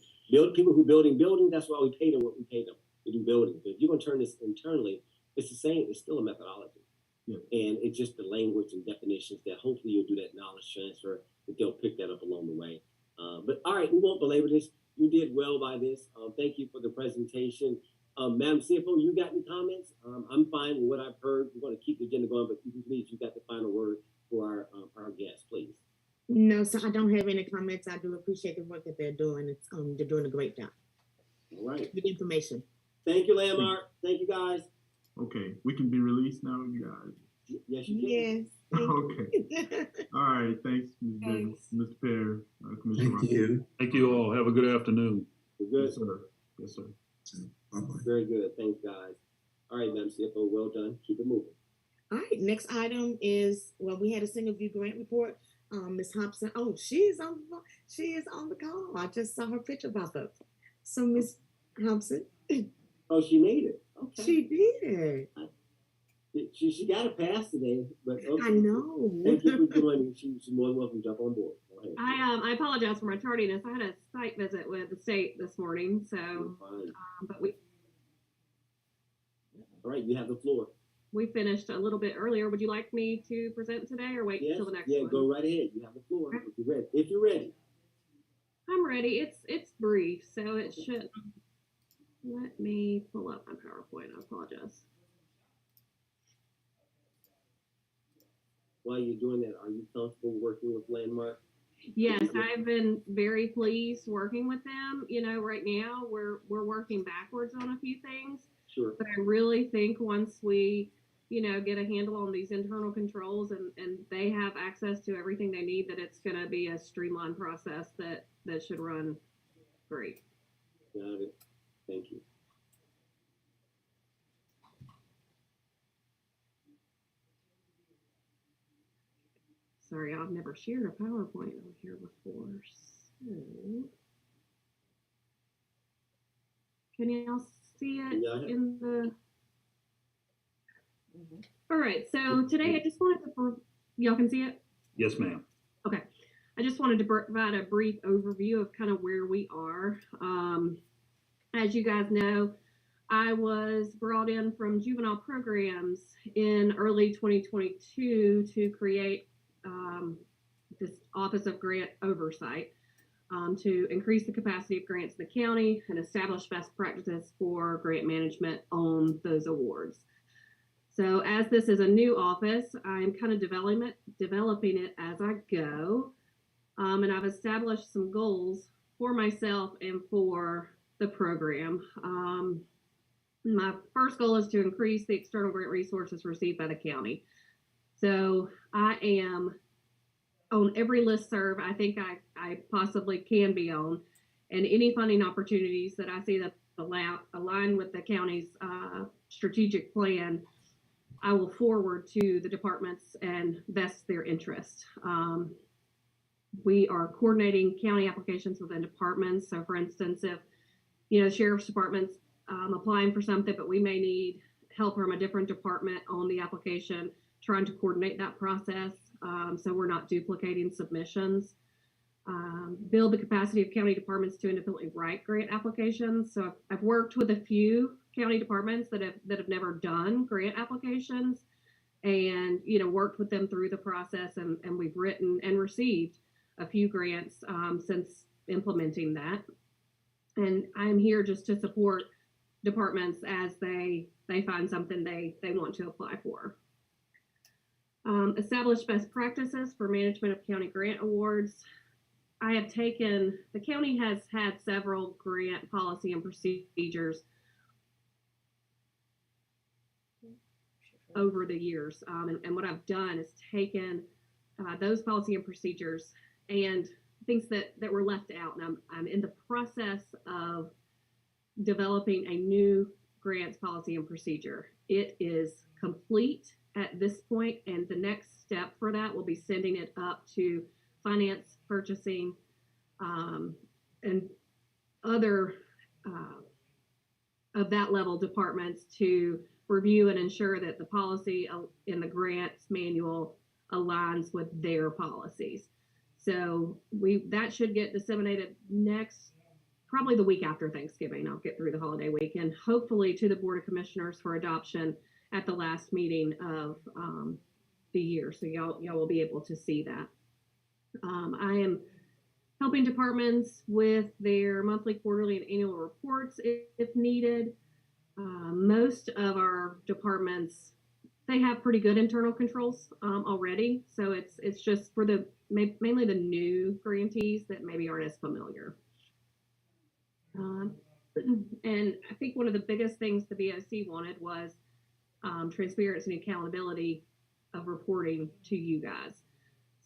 people who building buildings, that's why we pay them what we pay them. We do buildings. But if you're gonna turn this internally, it's the same, it's still a methodology. Yeah. And it's just the language and definitions that hopefully you'll do that knowledge transfer, that they'll pick that up along the way. But all right, we won't belabor this. You did well by this. Thank you for the presentation. Madam CFO, you got any comments? I'm fine with what I've heard. We're going to keep the agenda going, but please, you got the final word for our guests, please. No, so I don't have any comments. I do appreciate the work that they're doing. They're doing a great job. All right. Good information. Thank you, Landmark. Thank you, guys. Okay, we can be released now, you guys. Yes, you can. Yes. Thank Okay. you. All right, thanks, Ms. Davis, Thanks. Mr. Pear, Commissioner. Thank you. Thank you all. Have a good afternoon. We're Yes, good. sir. Yes, sir. Bye-bye. Very good. Thanks, guys. All right, Madam CFO, well done. Keep it moving. All right, next item is, well, we had a single view grant report. Ms. Hobson, oh, she is on the call. I just saw her picture pop up. So Ms. Hobson, Oh, she made it. Okay. she did. She got a pass today, but okay. I know. Thank you for joining. She's more than welcome to jump on board. Go ahead. I apologize for my tardiness. I had a site visit with the state this morning, so You're fine. but All right, you have the floor. we finished a little bit earlier. Would you like me to present today or wait Yes, until the next yeah, one? go right ahead. You have the floor if you're ready. If you're ready. I'm ready. It's brief, so it should. Let me pull up my PowerPoint. I apologize. While you're doing that, are you comfortable working with Landmark? Yes, I've been very pleased working with them. You know, right now we're working backwards on a few things. Sure. But I really think once we, you know, get a handle on these internal controls and they have access to everything they need, that it's going to be a streamlined process that should run great. Got it. Thank you. Sorry, I've never shared a PowerPoint on here before. So, can y'all see it Yeah. in the? All right, so today I just wanted to, y'all can see it? Yes, ma'am. Okay. I just wanted to provide a brief overview of kind of where we are. As you guys know, I was brought in from juvenile programs in early 2022 to create this Office of Grant Oversight to increase the capacity of grants in the county and establish best practices for grant management on those awards. So as this is a new office, I'm kind of developing it as I go. And I've established some goals for myself and for the program. My first goal is to increase the external grant resources received by the county. So I am on every listserv I think I possibly can be on, and any funding opportunities that I see that align with the county's strategic plan, I will forward to the departments and vest their interest. We are coordinating county applications within departments. So for instance, if, you know, the sheriff's department's applying for something, but we may need help from a different department on the application, trying to coordinate that process. So we're not duplicating submissions. Build the capacity of county departments to independently write grant applications. So I've worked with a few county departments that have never done grant applications, and, you know, worked with them through the process, and we've written and received a few grants since implementing that. And I'm here just to support departments as they find something they want to apply for. Establish best practices for management of county grant awards. The county has had several grant policy and procedures over the years. And what I've done is taken those policy and procedures and things that were left out. And I'm in the process of developing a new grants policy and procedure. It is complete at this point, and the next step for that will be sending it up to finance, purchasing, and other of that level departments to review and ensure that the policy in the grants manual aligns with their policies. So that should get disseminated probably the week after Thanksgiving. I'll get through the holiday week, and hopefully to the Board of Commissioners for adoption at the last meeting of the year. So y'all will be able to see that. I am helping departments with their monthly, quarterly, and annual reports if needed. Most of our departments they have pretty good internal controls already. So it's just for the mainly the new grantees that maybe aren't as familiar. And I think one of the biggest things the BOC wanted was transparency and accountability of reporting to you guys.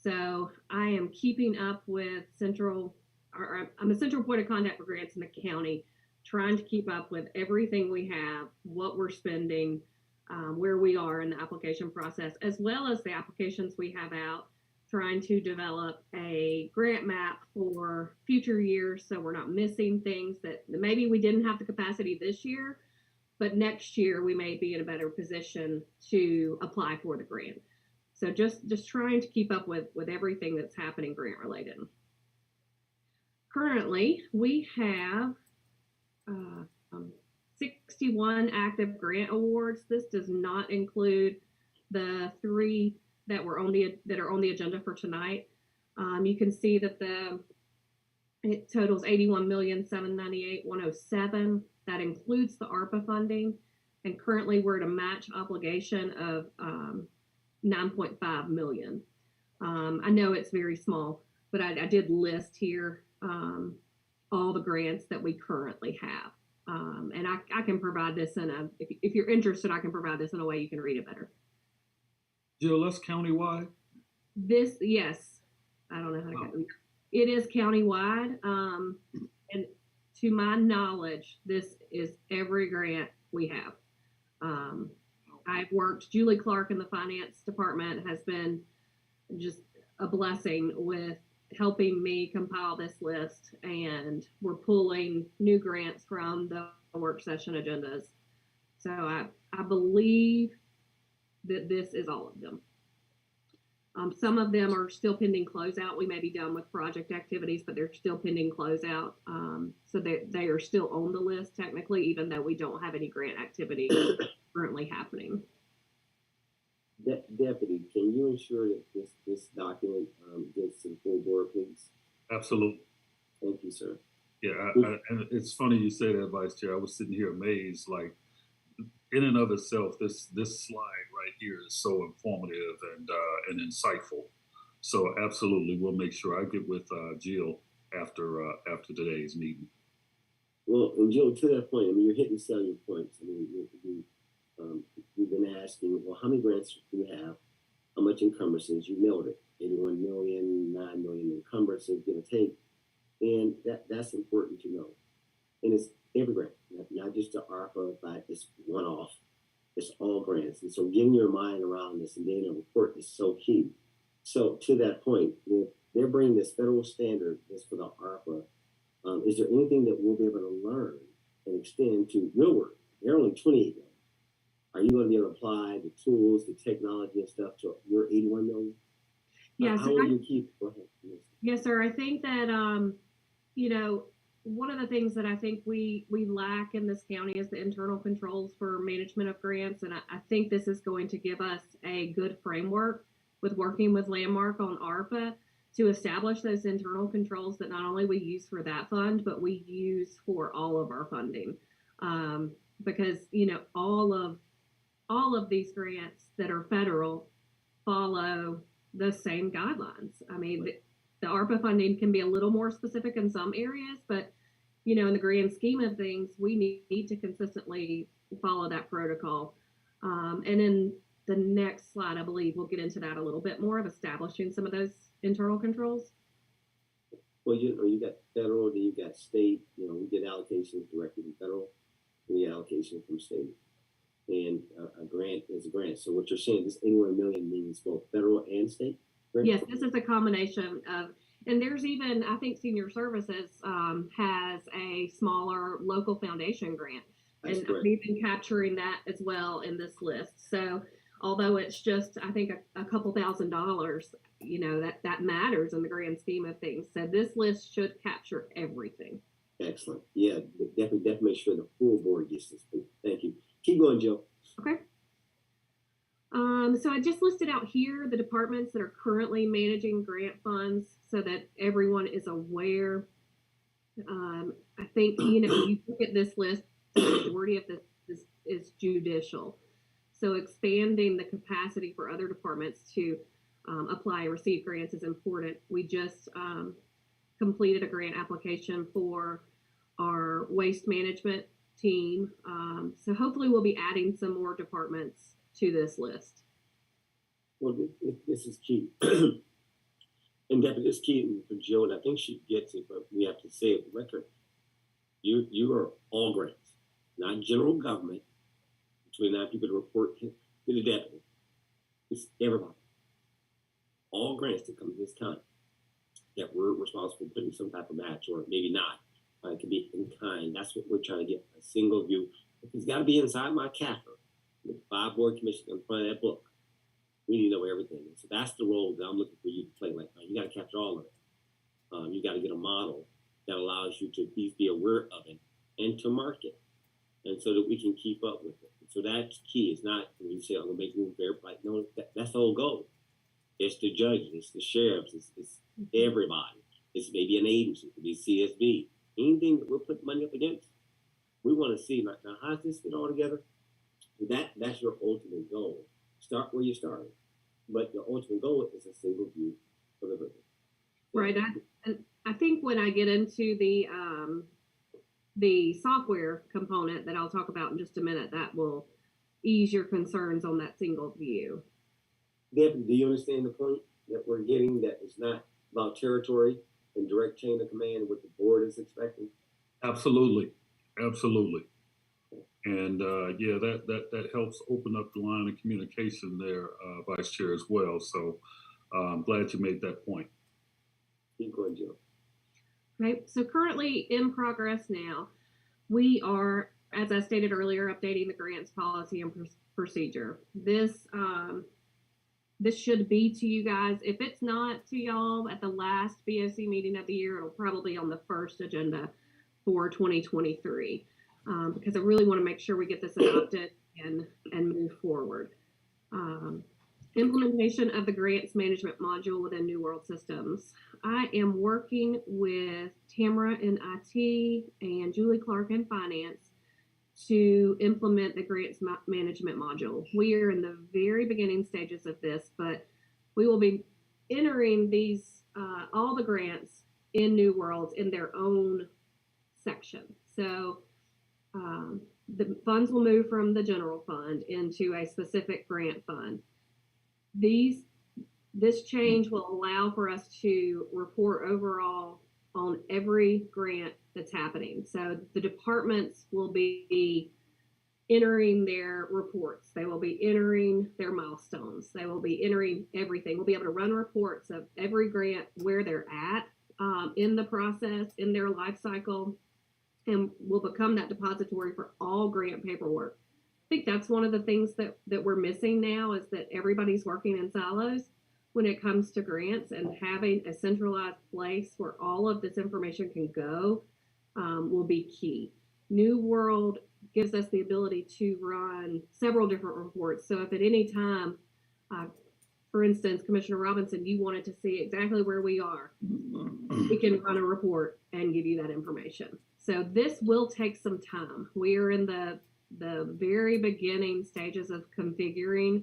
So I am keeping up with I'm a central point of contact for grants in the county, trying to keep up with everything we have, what we're spending, where we are in the application process, as well as the applications we have out, trying to develop a grant map for future years so we're not missing things that maybe we didn't have the capacity this year, but next year we may be in a better position to apply for the grant. So just trying to keep up with everything that's happening grant related. Currently, we have 61 active grant awards. This does not include the 3 that are on the agenda for tonight. You can see that it totals $81,798,107. That includes the ARPA funding, and currently we're at a match obligation of $9.5 million. I know it's very small, but I did list here all the grants that we currently have. And I can provide this if you're interested, I can provide this in a way you can read it better. Jill, that's countywide? Yes, I don't know how to get it. It is countywide. And to my knowledge, this is every grant we have. I've worked, Julie Clark in the finance department has been just a blessing with helping me compile this list, and we're pulling new grants from the work session agendas. So I believe that this is all of them. Some of them are still pending closeout. We may be done with project activities, but they're still pending closeout. So they are still on the list technically, even though we don't have any grant activity currently happening. Deputy, can you ensure that this document gets to the full board, please? Absolutely. Thank you, sir. Yeah, and it's funny you say that, Vice Chair. I was sitting here amazed, like, in and of itself, this slide right here is so informative and insightful. So absolutely, we'll make sure I get with Jill after today's meeting. Well, and Jill, to that point, I mean, you're hitting salient points. I mean, we've been asking, well, how many grants do you have? How much encumbrances? You nailed it. 81 million, 9 million encumbrances, give or take. And that's important to know. And it's every grant, not just the ARPA, but it's one-off. It's all grants. And so getting your mind around this and being able to report is so key. So to that point, if they're bringing this federal standard that's for the ARPA, is there anything that we'll be able to learn and extend to your work? They're only 28 million. Are you going to be able to apply the tools, the technology and stuff to your 81 million? Yes. How will you keep? Go ahead. Yes, sir. I think that, one of the things that I think we lack in this county is the internal controls for management of grants. And I think this is going to give us a good framework with working with Landmark on ARPA to establish those internal controls that not only we use for that fund, but we use for all of our funding. Because, all of these grants that are federal follow the same guidelines. I mean, the ARPA funding can be a little more specific in some areas, but in the grand scheme of things, we need to consistently follow that protocol. And in the next slide, I believe we'll get into that a little bit more of establishing some of those internal controls. Well, you got federal, then you got state. We get allocations directly from federal, we get allocations from state. And a grant is a grant. So what you're saying, this 81 million means both federal and state? Grant? Yes, this is a combination of, and there's even, I think Senior Services has a smaller local foundation grant. That's and correct. We've been capturing that as well in this list. So although it's just, I think, a couple $1,000s, that matters in the grand scheme of things. So this list should capture everything. Excellent. Yeah, definitely make sure the full board gets this. Thank you. Keep going, Jill. Okay. So I just listed out here the departments that are currently managing grant funds so that everyone is aware. I think, you look at this list, the majority of this is judicial. So expanding the capacity for other departments to apply and receive grants is important. We just completed a grant application for our waste management team. So hopefully we'll be adding some more departments to this list. Well, this is key. And Deputy, it's key for Jill, and I think she gets it, but we have to say it for the record. You are all grants, not general government, between that people to report to the deputy. It's everybody. All grants that come to this time that we're responsible for putting some type of match, or maybe not. It could be in kind. That's what we're trying to get, a single view. It's got to be inside my CAFR, with 5 board commissioners in front of that book. We need to know everything. So that's the role that I'm looking for you to play. Like, you got to capture all of it. You got to get a model that allows you to at least be aware of it and to market, and so that we can keep up with it. So that's key. It's not when you say, I'm going to make room for everybody. No, that's the whole goal. It's the judges, it's the sheriffs, it's everybody. It's maybe an agency, it could be CSB. Anything that we'll put money up against, we want to see, now how does this fit all together? That's your ultimate goal. Start where you started. But the ultimate goal is a single view for the river. Right. I think when I get into the software component that I'll talk about in just a minute, that will ease your concerns on that single view. Deputy, do you understand the point that we're getting, that it's not about territory and direct chain of command, what the board is expecting? Absolutely. And yeah, that helps open up the line of communication there, Vice Chair, as well. So I'm glad you made that point. Keep going, Jill. Okay, so currently in progress now, we are, as I stated earlier, updating the grants policy and procedure. This should be to you guys. If it's not to y'all at the last BOC meeting of the year, it'll probably be on the first agenda for 2023, because I really want to make sure we get this adopted and move forward. Implementation of the grants management module within New World Systems. I am working with Tamara in IT and Julie Clark in Finance to implement the grants management module. We are in the very beginning stages of this, but we will be entering these, all the grants in New Worlds in their own section. So the funds will move from the general fund into a specific grant fund. This change will allow for us to report overall on every grant that's happening. So the departments will be entering their reports. They will be entering their milestones. They will be entering everything. We'll be able to run reports of every grant, where they're at in the process, in their life cycle, and will become that depository for all grant paperwork. I think that's one of the things that we're missing now, is that everybody's working in silos when it comes to grants, and having a centralized place where all of this information can go will be key. New World gives us the ability to run several different reports. So if at any time, for instance, Commissioner Robinson, you wanted to see exactly where we are, we can run a report and give you that information. So this will take some time. We are in the very beginning stages of configuring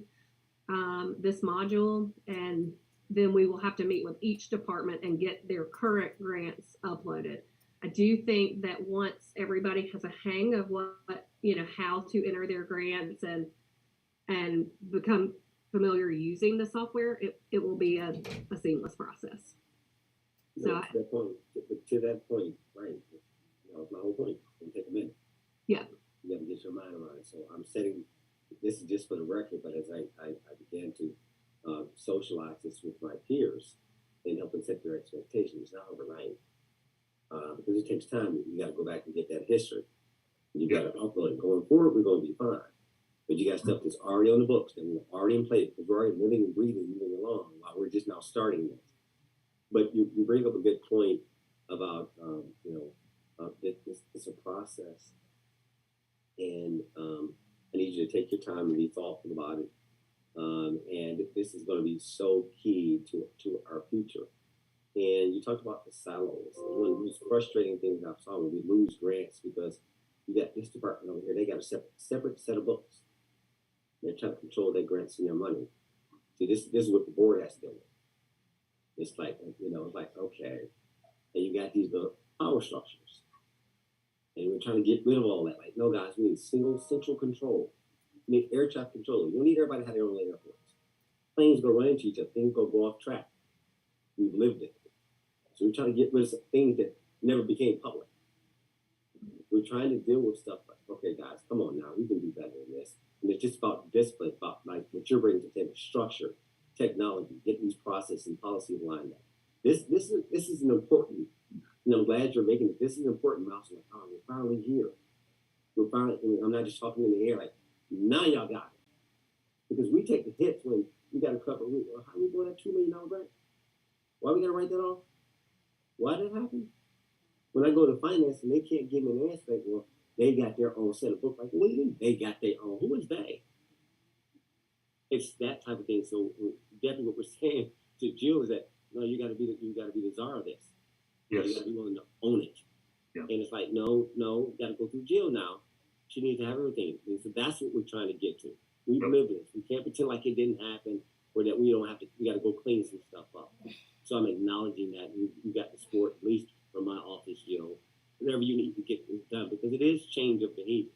this module, and then we will have to meet with each department and get their current grants uploaded. I do think that once everybody has a hang of what, how to enter their grants and become familiar using the software, it will be a seamless process. To that point, right? My whole point. It'll take a minute. Yeah. You got to get your mind around it. So I'm setting. This is just for the record, but as I began to socialize this with my peers and help them set their expectations, it's not overnight, because it takes time. You got to go back and get that history. You got to upload it. Going forward, we're going to be fine. But you got stuff that's already on the books, that we're already in place, because we're already living and breathing, moving along, while we're just now starting this. But you bring up a good point about, it's a process. And I need you to take your time and be thoughtful about it. And this is going to be so key to our future. And you talked about the silos. One of the most frustrating things I've saw when we lose grants, because you got this department over here, they got a separate set of books. They're trying to control their grants and their money. See, this is what the board has to deal with. It's like, it's like, okay, and you got these little power structures. And we're trying to get rid of all that. Like, no, guys, we need single central control. We need air traffic control. You don't need everybody to have their own airports. Planes go run into each other. Things go off track. We've lived it. So we're trying to get rid of some things that never became public. We're trying to deal with stuff like, okay, guys, come on now. We can do better than this. And it's just about discipline, about like what you're bringing to the table, structure, technology, getting these processes and policies lined up. This is an important, I'm glad you're making it. This is an important milestone. Like, oh, we're finally here. We're finally, I'm not just talking in the air, like, now y'all got it. Because we take the hits when we got to cover, how we going at $2 million grant? Why we got to write that off? Why did it happen? When I go to finance and they can't give me an answer, like, well, they got their own set of books. Like, what do you mean they got their own? Who is they? It's that type of thing. So definitely what we're saying to Jill is that, no, you got to be the czar of this. Yes. You got to be willing to own it. Yeah. And it's like, no, got to go through Jill now. She needs to have everything. And so that's what we're trying to get to. We've lived this. We can't pretend like it didn't happen or that we got to go clean some stuff up. So I'm acknowledging that you got the support, at least from my office, Jill, whatever you need to get this done, because it is change of behavior.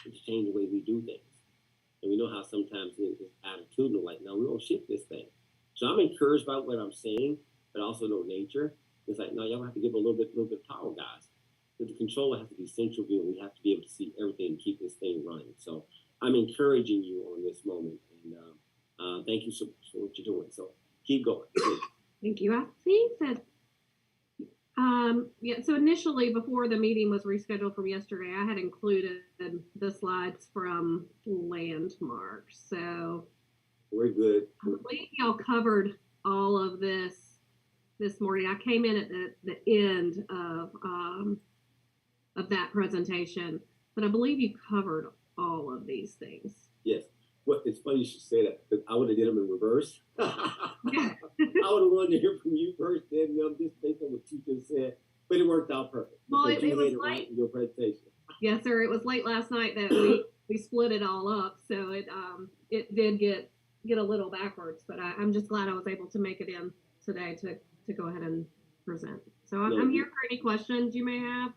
It's change the way we do things. And we know how sometimes it's attitudinal, like, no, we don't shift this thing. So I'm encouraged by what I'm saying, but I also know nature. It's like, no, y'all have to give a little bit of power, guys. But the controller has to be central view, and we have to be able to see everything and keep this thing running. So I'm encouraging you on this moment, and thank you so much for what you're doing. So keep going. Thank you. I think that, so initially before the meeting was rescheduled from yesterday, I had included the slides from Landmark. So We're good. I believe y'all covered all of this morning. I came in at the end of that presentation, but I believe you covered all of these things. Yes. Well, it's funny you should say that, because I would have did them in reverse. I would have wanted to hear from you first, then just based on what you just said. But it worked out perfect. Well, because it you was made like, right in your presentation. yes, sir. It was late last night that we split it all up, so it did get a little backwards. But I'm just glad I was able to make it in today to go ahead and present. So I'm here for any questions you may have.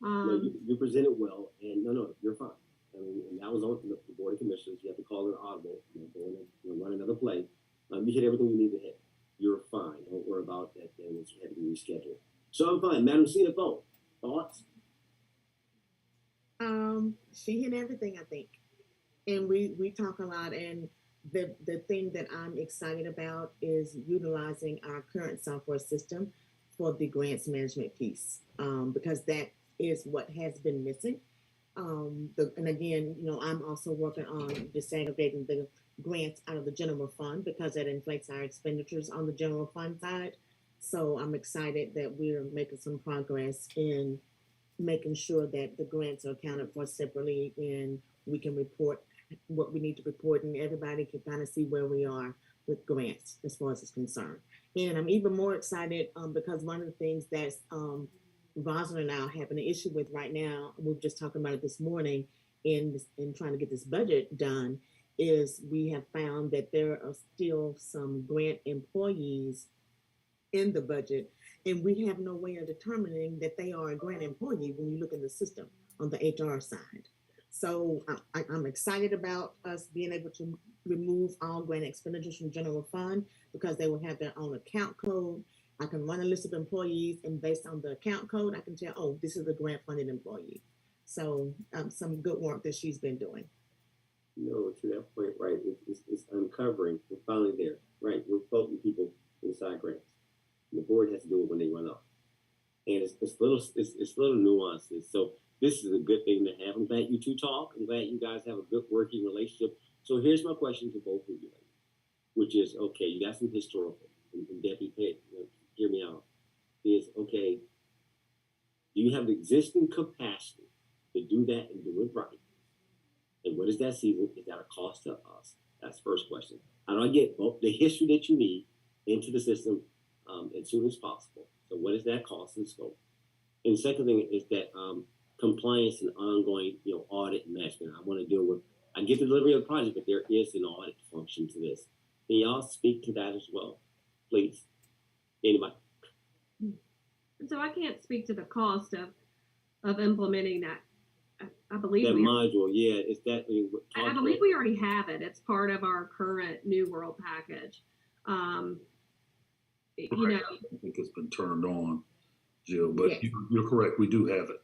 No, you presented well, and no, you're fine. I mean, and that was on the Board of Commissioners. You have to call it audible, run another play. You hit everything you need to hit. You're fine. Don't worry about that thing that's had to be rescheduled. So I'm fine. Madam CFO, thoughts? She hit everything, I think. And we talk a lot, and the thing that I'm excited about is utilizing our current software system for the grants management piece, because that is what has been missing. And again, I'm also working on disaggregating the grants out of the general fund, because that inflates our expenditures on the general fund side. So I'm excited that we're making some progress in making sure that the grants are accounted for separately, and we can report what we need to report, and everybody can kind of see where we are with grants as far as it's concerned. And I'm even more excited because one of the things that's Rosalind and I are having an issue with right now, we were just talking about it this morning in trying to get this budget done, is we have found that there are still some grant employees in the budget, and we have no way of determining that they are a grant employee when you look in the system on the HR side. So I'm excited about us being able to remove all grant expenditures from general fund, because they will have their own account code. I can run a list of employees, and based on the account code, I can tell, oh, this is a grant funded employee. So some good work that she's been doing. To that point, right? It's uncovering. We're finally there, right? We're voting people inside grants. And the board has to do it when they run off, and it's little nuances. So this is a good thing to have. I'm glad you two talk. I'm glad you guys have a good working relationship. So here's my question to both of you, which is, okay, you got some historical, and Deputy Pitt, hear me out, is, okay, do you have the existing capacity to do that and do it right? And what is that season? Is that a cost to us? That's the first question. How do I get both the history that you need into the system as soon as possible? So what is that cost and scope? And the second thing is that compliance and ongoing, audit and management. I I get the delivery of the project, but there is an audit function to this. Can y'all speak to that as well, please? Anybody? And so I can't speak to the cost of implementing that. I believe That we module, yeah, is that? I believe we already have it. It's part of our current New World package. You know, I think it's been turned on, Jill, but Yes. you're correct. We do have it.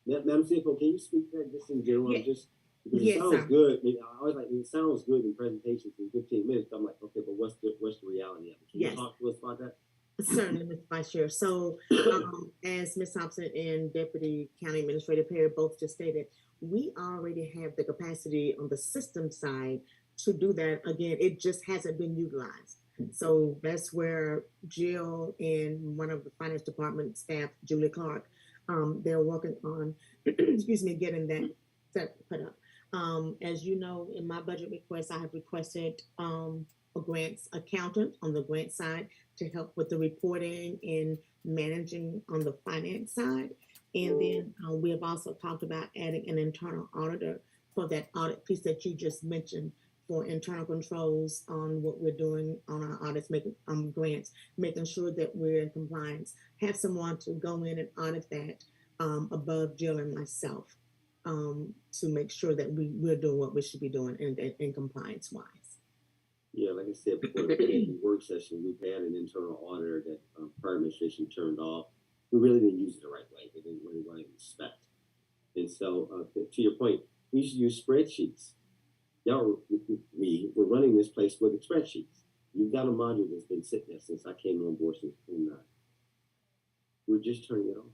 Madam CFO, can you speak to that just in general? Yeah. Just because Yes, it sounds sir. good. I mean, I always like it sounds good in presentations in 15 minutes. I'm like, okay, but what's the reality of it? Can Yes. you talk to us about that? Certainly, Mr. Vice Chair. So, as Ms. Thompson and Deputy County Administrator Perry both just stated, we already have the capacity on the system side to do that. Again, it just hasn't been utilized. So that's where Jill and one of the finance department staff, Julie Clark, they're working on, excuse me, getting that put up. As you know, in my budget request, I have requested a grants accountant on the grant side to help with the reporting and managing on the finance side. And then we have also talked about adding an internal auditor for that audit piece that you just mentioned for internal controls on what we're doing on our audits, making grants, making sure that we're in compliance. Have someone to go in and audit that above Jill and myself to make sure that we're doing what we should be doing in compliance wise. Yeah, like I said before the work session, we've had an internal auditor that prior administration turned off. We really didn't use it the right way. They didn't really want to inspect. And so, to your point, we should use spreadsheets. We're running this place with spreadsheets. You've got a module that's been sitting there since I came on board since 2009. We're just turning it on.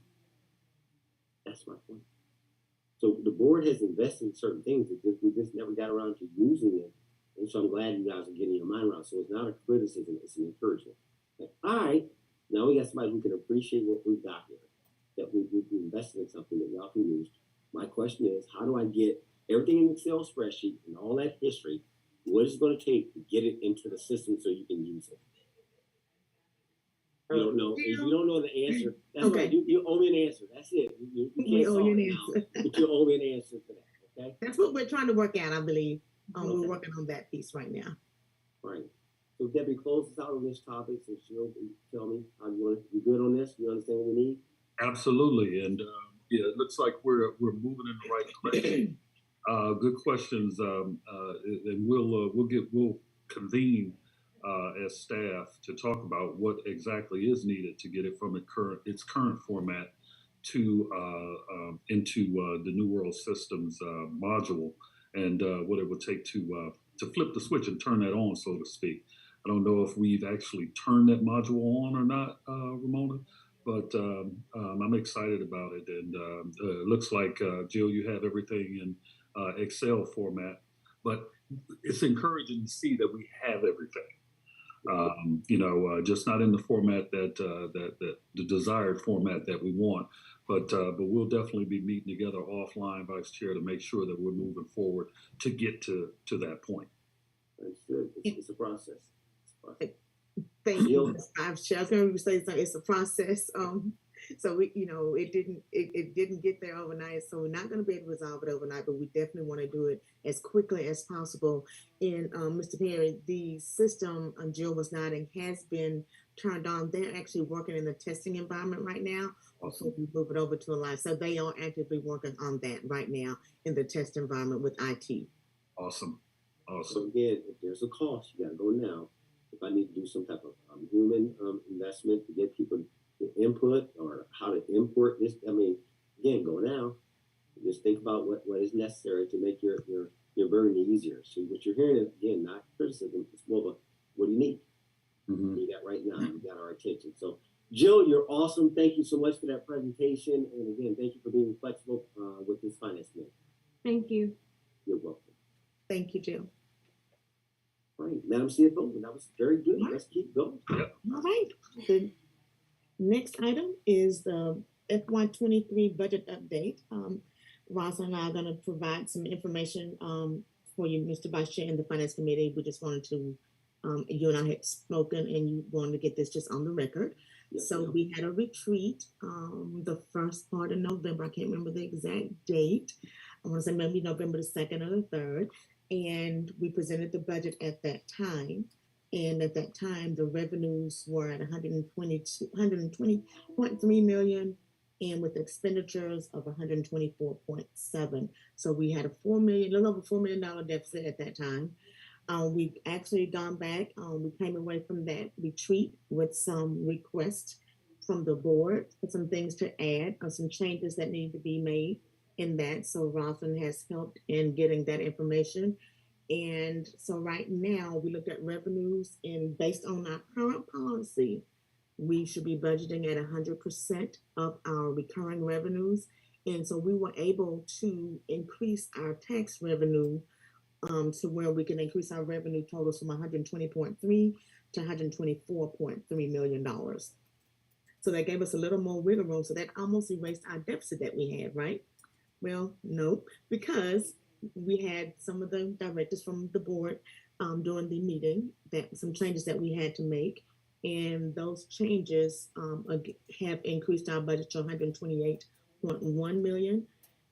That's my point. So the board has invested in certain things that we just never got around to using it. And so I'm glad you guys are getting your mind around. So it's not a criticism, it's an encouragement. Like, all right, now we got somebody who can appreciate what we've got here, that we've invested in something that y'all can use. My question is, how do I get everything in the Excel spreadsheet and all that history? What is it going to take to get it into the system so you can use it? You don't know. If you don't know the answer, that's Okay. right. You owe me an answer. That's it. You We can't owe solve you an it now, answer. but you owe me an answer for that. Okay. That's what we're trying to work out, I believe. Okay. We're working on that piece right now. Right. So Debbie, close us out on this topic. So she'll tell me how you want to. You good on this? You understand what we need? Absolutely, and yeah, it looks like we're moving in the right direction. Good questions, and we'll convene as staff to talk about what exactly is needed to get it from its current format to into the New World Systems module, and what it would take to flip the switch and turn that on, so to speak. I don't know if we've actually turned that module on or not, Ramona, but I'm excited about it. And it looks like, Jill, you have everything in Excel format, but it's encouraging to see that we have everything. Just not in the format that the desired format that we want, but we'll definitely be meeting together offline, Vice Chair, to make sure that we're moving forward to get to that point. That's good. It's a process. Thank you, Ms. Vice Chair. I was going to say something. It's a process. So we, it didn't get there overnight. So we're not going to be able to resolve it overnight, but we definitely want to do it as quickly as possible. And Mr. Perry, the system Jill was nodding has been turned on. They're actually working in the testing environment right now. Also, we move it over to the line. So they are actively working on that right now in the test environment with IT. Awesome. So again, if there's a cost, you got to go now. If I need to do some type of human investment to get people to input or how to import this, I mean, again, go now. Just think about what is necessary to make your burden easier. So what you're hearing is, again, not criticism. It's more of a, what do you need? Mm-hmm. You got right now. You got our attention. So, Jill, you're awesome. Thank you so much for that presentation. And again, thank you for being flexible with this finance committee. thank you. You're welcome. Thank you, Jill. All right, Madam CFO, that was very good. All right. Let's keep going. All right. The next item is the FY23 budget update. Rosa and I are going to provide some information for you, Mr. Vice Chair, and the Finance Committee. We just wanted to, you and I had spoken, and you wanted to get this just on the record. Yes, So ma'am. we had a retreat the first part of November. I can't remember the exact date. I want to say maybe November the 2nd or the 3rd, and we presented the budget at that time. And at that time, the revenues were at 120.3 million, and with expenditures of 124.7. So we had a little over $4 million deficit at that time. We've actually gone back. We came away from that retreat with some requests from the board for some things to add or some changes that need to be made in that. So Rosalind has helped in getting that information. And so right now we looked at revenues, and based on our current policy, we should be budgeting at 100% of our recurring revenues. And so we were able to increase our tax revenue to where we can increase our revenue totals from 120.3 to 124.3 million dollars. So that gave us a little more wiggle room. So that almost erased our deficit that we had, right? Well, no, because we had some of the directors from the board during the meeting, that some changes that we had to make, and those changes have increased our budget to 128.1 million.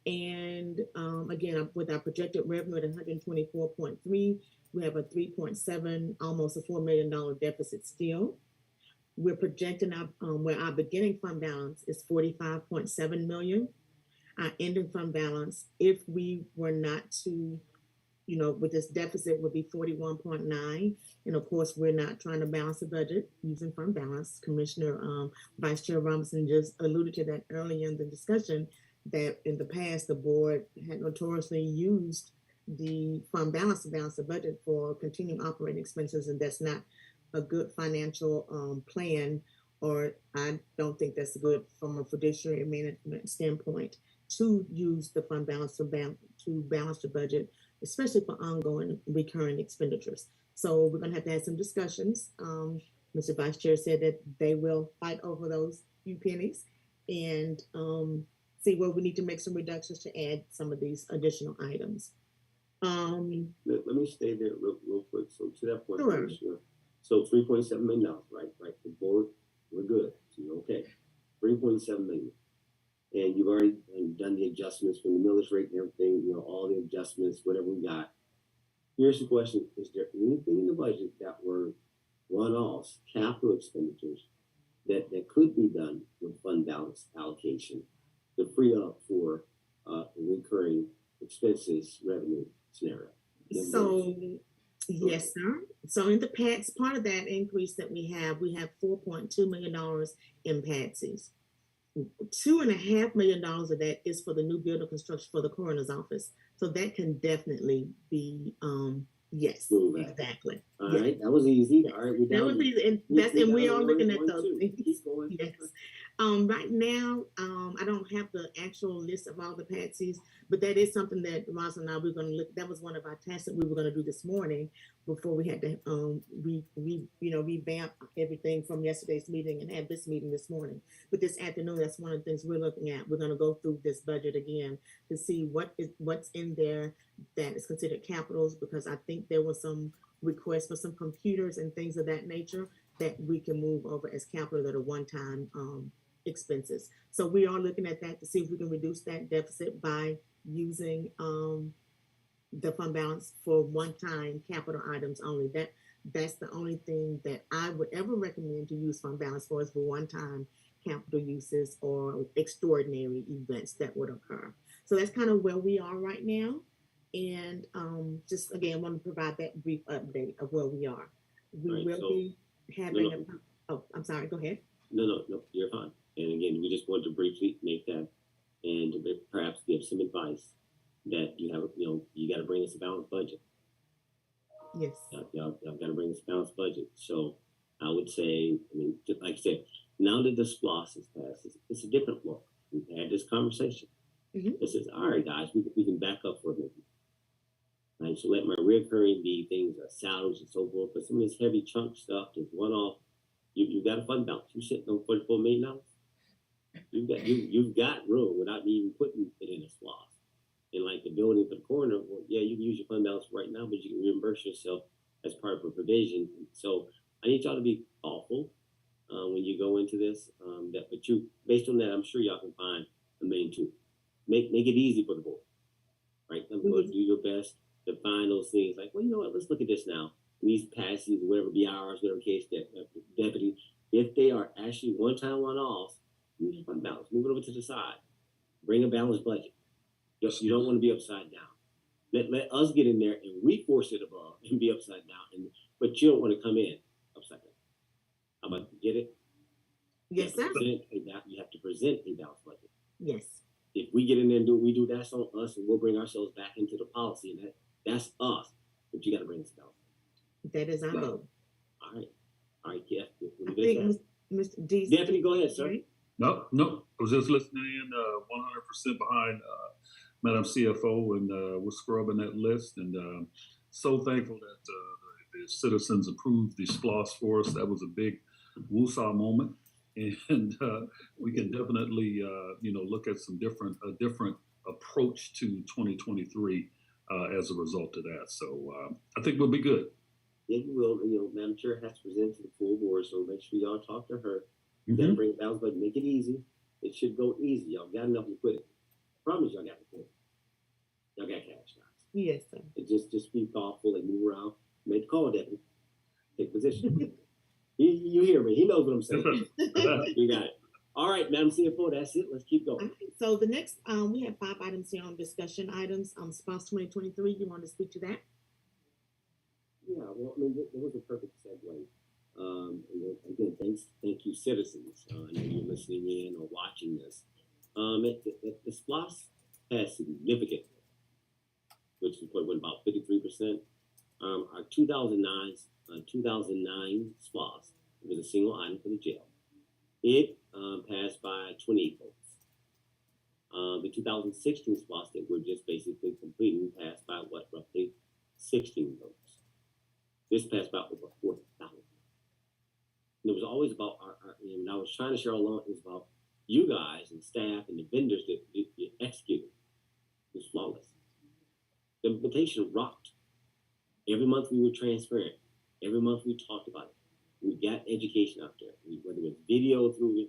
And again, with our projected revenue at 124.3, we have a 3.7, almost a $4 million deficit still. We're projecting where our beginning fund balance is 45.7 million. Our ending fund balance, if we were not to, with this deficit, would be 41.9. And of course, we're not trying to balance the budget using fund balance. Commissioner Vice Chair Robinson just alluded to that earlier in the discussion, that in the past, the board had notoriously used the fund balance to balance the budget for continuing operating expenses, and that's not a good financial plan, or I don't think that's good from a fiduciary management standpoint to use the fund balance to balance the budget, especially for ongoing recurring expenditures. So we're gonna have to have some discussions. Mr. Vice Chair said that they will fight over those few pennies and see where we need to make some reductions to add some of these additional items. Let me stay there real quick. So to that point, Sure. So $3.7 million, right? The board, we're good. So you're okay. 3.7 million. And you've already done the adjustments from the millage rate and everything, all the adjustments, whatever we got. Here's the question. Is there anything in the budget that were one-offs, capital expenditures, that could be done with fund balance allocation to free up for recurring expenses revenue scenario? So, yes, sir. So in the PATS, part of that increase that we have $4.2 million in PATSs. $2.5 million of that is for the new building construction for the coroner's office. So that can definitely be, yes, exactly. All right, that was easy. All right, that was easy, and we are looking at those things. Keep going. Yes. Right now, I don't have the actual list of all the PATSs, but that is something that Roz and I were going to look. That was one of our tasks that we were going to do this morning before we had to revamp everything from yesterday's meeting and have this meeting this morning. But this afternoon, that's one of the things we're looking at. We're going to go through this budget again to see what's in there that is considered capitals, because I think there was some requests for some computers and things of that nature that we can move over as capital that are one-time expenses. So we are looking at that to see if we can reduce that deficit by using the fund balance for one-time capital items only. That's the only thing that I would ever recommend to use fund balance for, is for one-time capital uses or extraordinary events that would occur. So that's kind of where we are right now. And just again, want to provide that brief update of where we are. We will be having I'm sorry, go ahead. No, you're fine. And again, we just want to briefly make that and perhaps give some advice that you got to bring us a balanced budget. Yes. Y'all got to bring us a balanced budget. So I would say, like I said, now that the SPLOST is passed, it's a different look. We've had this conversation. Mm-hmm. This is, all right, guys, we can back up for a minute. Right, so let my recurring be things like salaries and so forth, but some of this heavy chunk stuff, this one-off, you got a fund balance. You sitting on $44 million. You've got room without even putting it in a SPLOST. And like the building for the corner, well, yeah, you can use your fund balance right now, but you can reimburse yourself as part of a provision. So I need y'all to be thoughtful when you go into this. But based on that, I'm sure y'all can find $1.2 million. Make it easy for the board. right? I'm going to do your best to find those things. Like, well, you know what? Let's look at this now. These passes, whatever BRs, whatever case that deputy, if they are actually one-time one-offs, you just fund balance. Move it over to the side. Bring a balanced budget. You don't want to be upside down. Let us get in there and we force it above and be upside down. But you don't want to come in upside down. How about get it? Yes, sir. You have to present a balanced budget. Yes. If we get in there and do what we do, that's on us, and we'll bring ourselves back into the policy, and that's us. But you got to bring us down. That is our goal. All right, Jeff. I think Mr. D. Deputy, go ahead, sir. No, I was just listening in 100% behind Madam CFO, and we're scrubbing that list, and so thankful that the citizens approved the SPLOS for us. That was a big woosah moment, and we can definitely look at some different approach to 2023 as a result of that. So I think we'll be good. Yeah, you will. Madam Chair has to present to the full board, so make sure y'all talk to her. You gotta bring it down, but make it easy. It should go easy. Y'all got enough liquidity. Promise y'all got liquidity. Y'all got cash, guys. Yes, sir. And just be thoughtful and move around. Make the call, deputy. Take position. you hear me? He knows what I'm saying. You got it. All right, Madam CFO, that's it. Let's keep going. All right. So the next, we have 5 items here on discussion items. SPLOS 2023. You want to speak to that? Yeah, well, I mean, it was a perfect segue. Again, thank you, citizens. I know you're listening in or watching this. The SPLOS has significant, which is what about 53%. Our 2009 SPLOS was a single item for the jail. It passed by 28 votes. The 2016 SPLOS that we're just basically completing passed by roughly 16 votes. This passed by over 40,000. And it was always about and I was trying to share all along, it was about you guys and staff and the vendors that executed. It was flawless. The implementation rocked. Every month we were transparent. Every month we talked about it. We got education out there, whether it was video through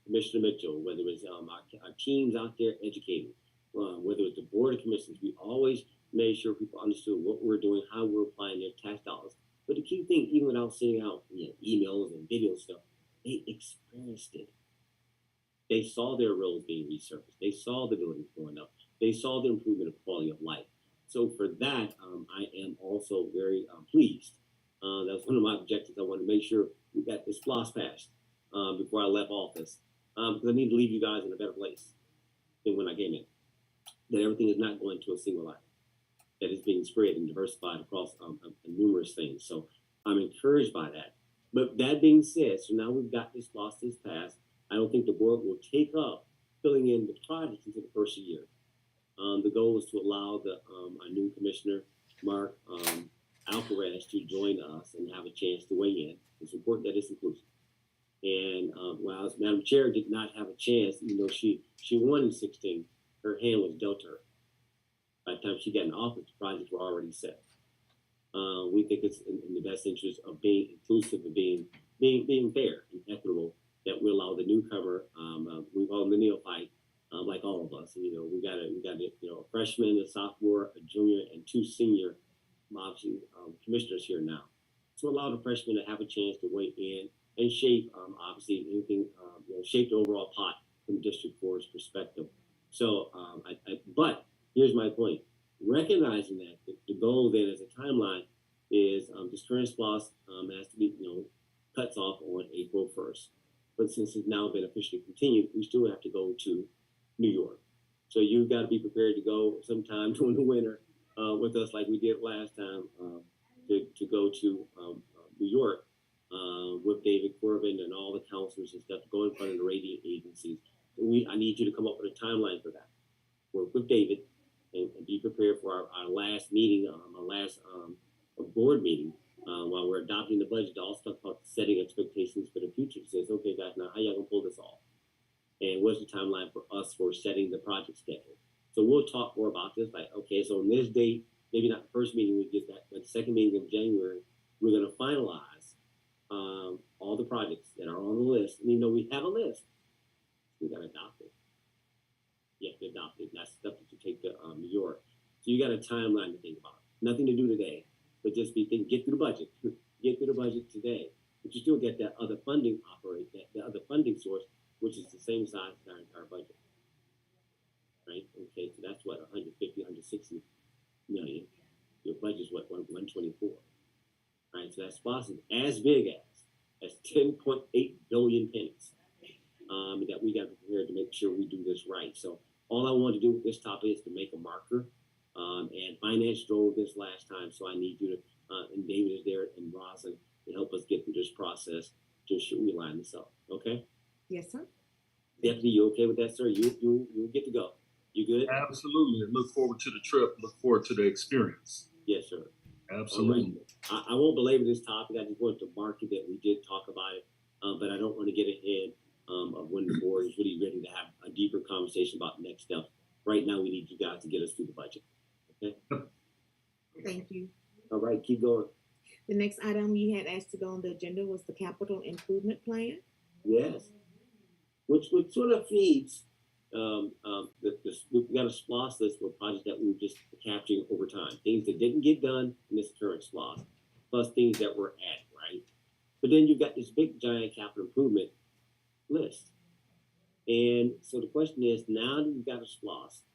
Commissioner Mitchell, whether it was our teams out there educating, whether it was the Board of Commissioners. We always made sure people understood what we're doing, how we're applying their tax dollars. But the key thing, even without sending out emails and video stuff, they experienced it. They saw their roads being resurfaced. They saw the buildings going up. They saw the improvement of quality of life. So for that, I am also very pleased. That was one of my objectives. I wanted to make sure we got this SPLOS passed before I left office, because I need to leave you guys in a better place than when I came in. That everything is not going to a single item. That is being spread and diversified across numerous things. So I'm encouraged by that. But that being said, so now we've got this SPLOS passed. I don't think the board will take up filling in the projects until the first year. The goal is to allow our new commissioner, Mark Alcaraz, to join us and have a chance to weigh in. It's important that it's inclusive. And while Madam Chair did not have a chance, even though she won in 16, her hand was dealt to her. By the time she got in office, the projects were already set. We think it's in the best interest of being inclusive and being fair and equitable that we allow the newcomer. We call them the neophyte, like all of us. We got a freshman, a sophomore, a junior, and 2 senior, obviously commissioners here now. So allow the freshmen to have a chance to weigh in and shape, obviously anything, shape the overall pot from District 4's perspective. So, but here's my point. Recognizing that the goal then as a timeline is this current SPLOS has to be, cuts off on April 1st. But since it's now been officially continued, we still have to go to New York. So you've got to be prepared to go sometime during the winter with us like we did last time to go to New York with David Corbin and all the counselors and stuff to go in front of the rating agencies. I need you to come up with a timeline for that. Work with David and be prepared for our last meeting, our last board meeting, while we're adopting the budget to also talk about setting expectations for the future. It says, okay, guys, now how y'all gonna pull this off? And what's the timeline for us for setting the project schedule? So we'll talk more about this. Like, okay, so on this date, maybe not the first meeting we get that, but the second meeting in January, we're gonna finalize all the projects that are on the list. And even though we have a list, we gotta adopt it. You have to adopt it. That's stuff that you take to New York. So you got a timeline to think about. Nothing to do today, but just be thinking, get through the budget, get through the budget today. But you still get that other funding that other funding source, which is the same size as our entire budget. Right? Okay, so that's what 150, 160 million. Your budget's what 124. Right? So that SPOS is as big as 10.8 billion pennies. That we got to prepare to make sure we do this right. So all I want to do with this topic is to make a marker. And finance drove this last time, so I need you to, and David is there, and Roslyn, to help us get through this process to ensure we line this up. Okay? Yes, sir. Deputy, you okay with that, sir? You get to go. You good? Absolutely. Look forward to the trip. Look forward to the experience. Yes, sir. Absolutely. All right. I won't belabor this topic. I just wanted to mark it that we did talk about it, but I don't want to get ahead of when the board is really ready to have a deeper conversation about next steps. Right now, we need you guys to get us through the budget. Okay? Thank you. All right, keep going. The next item we had asked to go on the agenda was the capital improvement plan. Yes. Which sort of feeds we've got a SPOS list for projects that we were just capturing over time. Things that didn't get done in this current SPOS, plus things that were added, right? But then you've got this big giant capital improvement list. And so the question is, now that we've got a SPOS,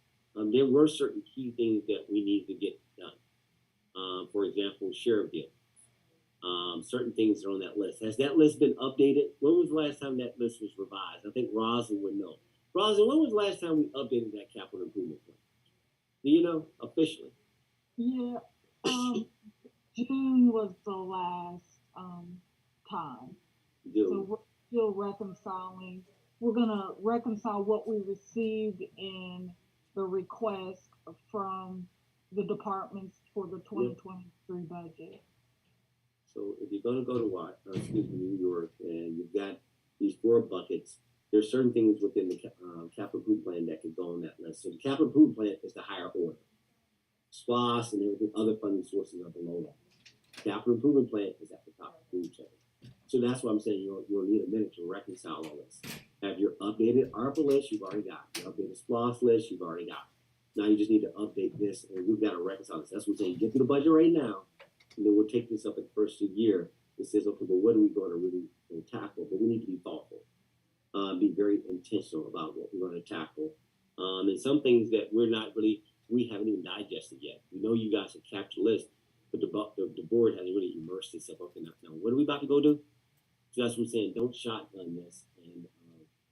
there were certain key things that we need to get done. For example, sheriff deal. Certain things are on that list. Has that list been updated? When was the last time that list was revised? I think Roslyn would know. Roslyn, when was the last time we updated that capital improvement plan? Do you know officially? Yeah, June was the last time. So we're still reconciling. We're gonna reconcile what we received in the request from the departments for the 2023 budget. So if you're going to go to New York, and you've got these 4 buckets, there's certain things within the capital improvement plan that could go on that list. So the capital improvement plan is the higher order. SPOS and everything, other funding sources are below that. Capital improvement plan is at the top of the food chain. So that's why I'm saying you'll need a minute to reconcile all this. Have your updated ARPA list, you've already got. Your updated SPOS list, you've already got. Now you just need to update this, and we've got to reconcile this. That's what I'm saying. Get to the budget right now, and then we'll take this up at the first of the year. It says, okay, but what are we going to really tackle? But we need to be thoughtful, be very intentional about what we're going to tackle. And some things that we haven't even digested yet. We know you guys have captured the list, but the board hasn't really immersed itself. Okay, now what are we about to go do? So that's what I'm saying. Don't shotgun this, and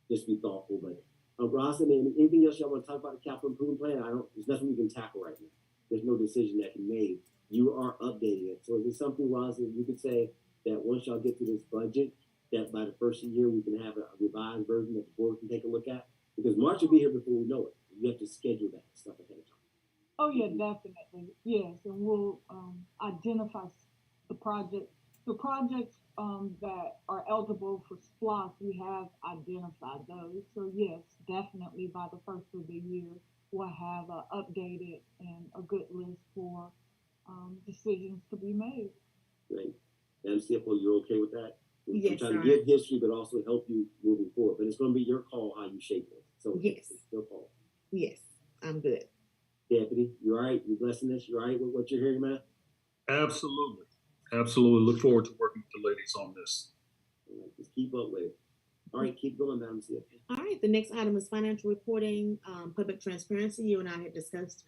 just be thoughtful. But Roslyn, anything else y'all want to talk about the capital improvement plan? There's nothing we can tackle right now. There's no decision that can be made. You are updating it. So is there something, Roslyn, you could say that once y'all get to this budget, that by the first of the year we can have a revised version that the board can take a look at? Because March will be here before we know it. You have to schedule that stuff ahead of time. Oh yeah, definitely. Yes, and we'll identify the projects that are eligible for SPLOS. We have identified those. So yes, definitely by the first of the year, we'll have an updated and a good list for decisions to be made. Great. And CFO, you're okay with that? Yes, I'm trying sir. to give history, but also help you moving forward. But it's going to be your call how you shape it. So Yes. it's your call. Yes, I'm good. Deputy, you all right? You blessing this? You all right with what you're hearing, man? Absolutely. Absolutely. Look forward to working with the ladies on this. All right, just keep up with it. All right, keep going, Madam CFO. All right, the next item is financial reporting, public transparency. You and I had discussed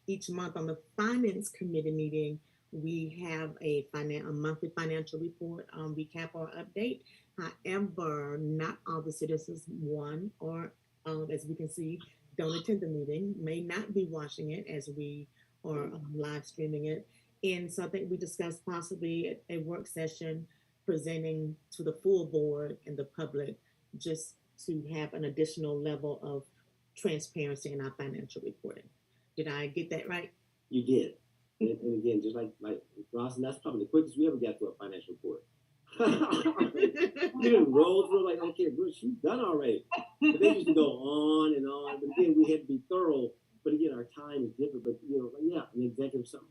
each month on the finance committee meeting, we have a monthly financial report, recap or update. However, not all the citizens, as we can see, don't attend the meeting, may not be watching it as we are live streaming it. And so I think we discussed possibly a work session presenting to the full board and the public just to have an additional level of transparency in our financial reporting. Did I get that right? You did. And again, just like Ross, and that's probably the quickest we ever got to a financial report. You didn't roll through like, okay, bro, she's done already. But they used to go on and on. But again, we had to be thorough. But again, our time is different. But yeah, an executive summary.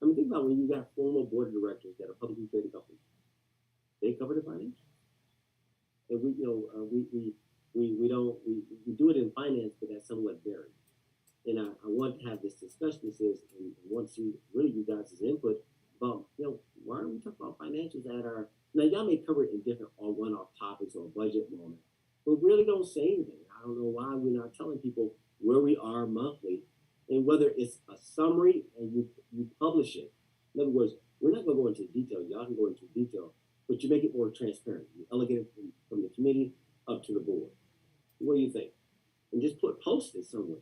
I mean, think about when you got formal board of directors that are publicly traded companies. They cover the finance. And we do it in finance, but that's somewhat varied. and I want to have this discussion, and want to see really you guys' input about, why are we talking about financials at our, now y'all may cover it in different or one-off topics or budget moment, but really don't say anything. I don't know why we're not telling people where we are monthly, and whether it's a summary and you publish it. In other words, we're not going to go into detail. Y'all can go into detail, but you make it more transparent. You elevate it from the committee up to the board. What do you think? And just post it somewhere.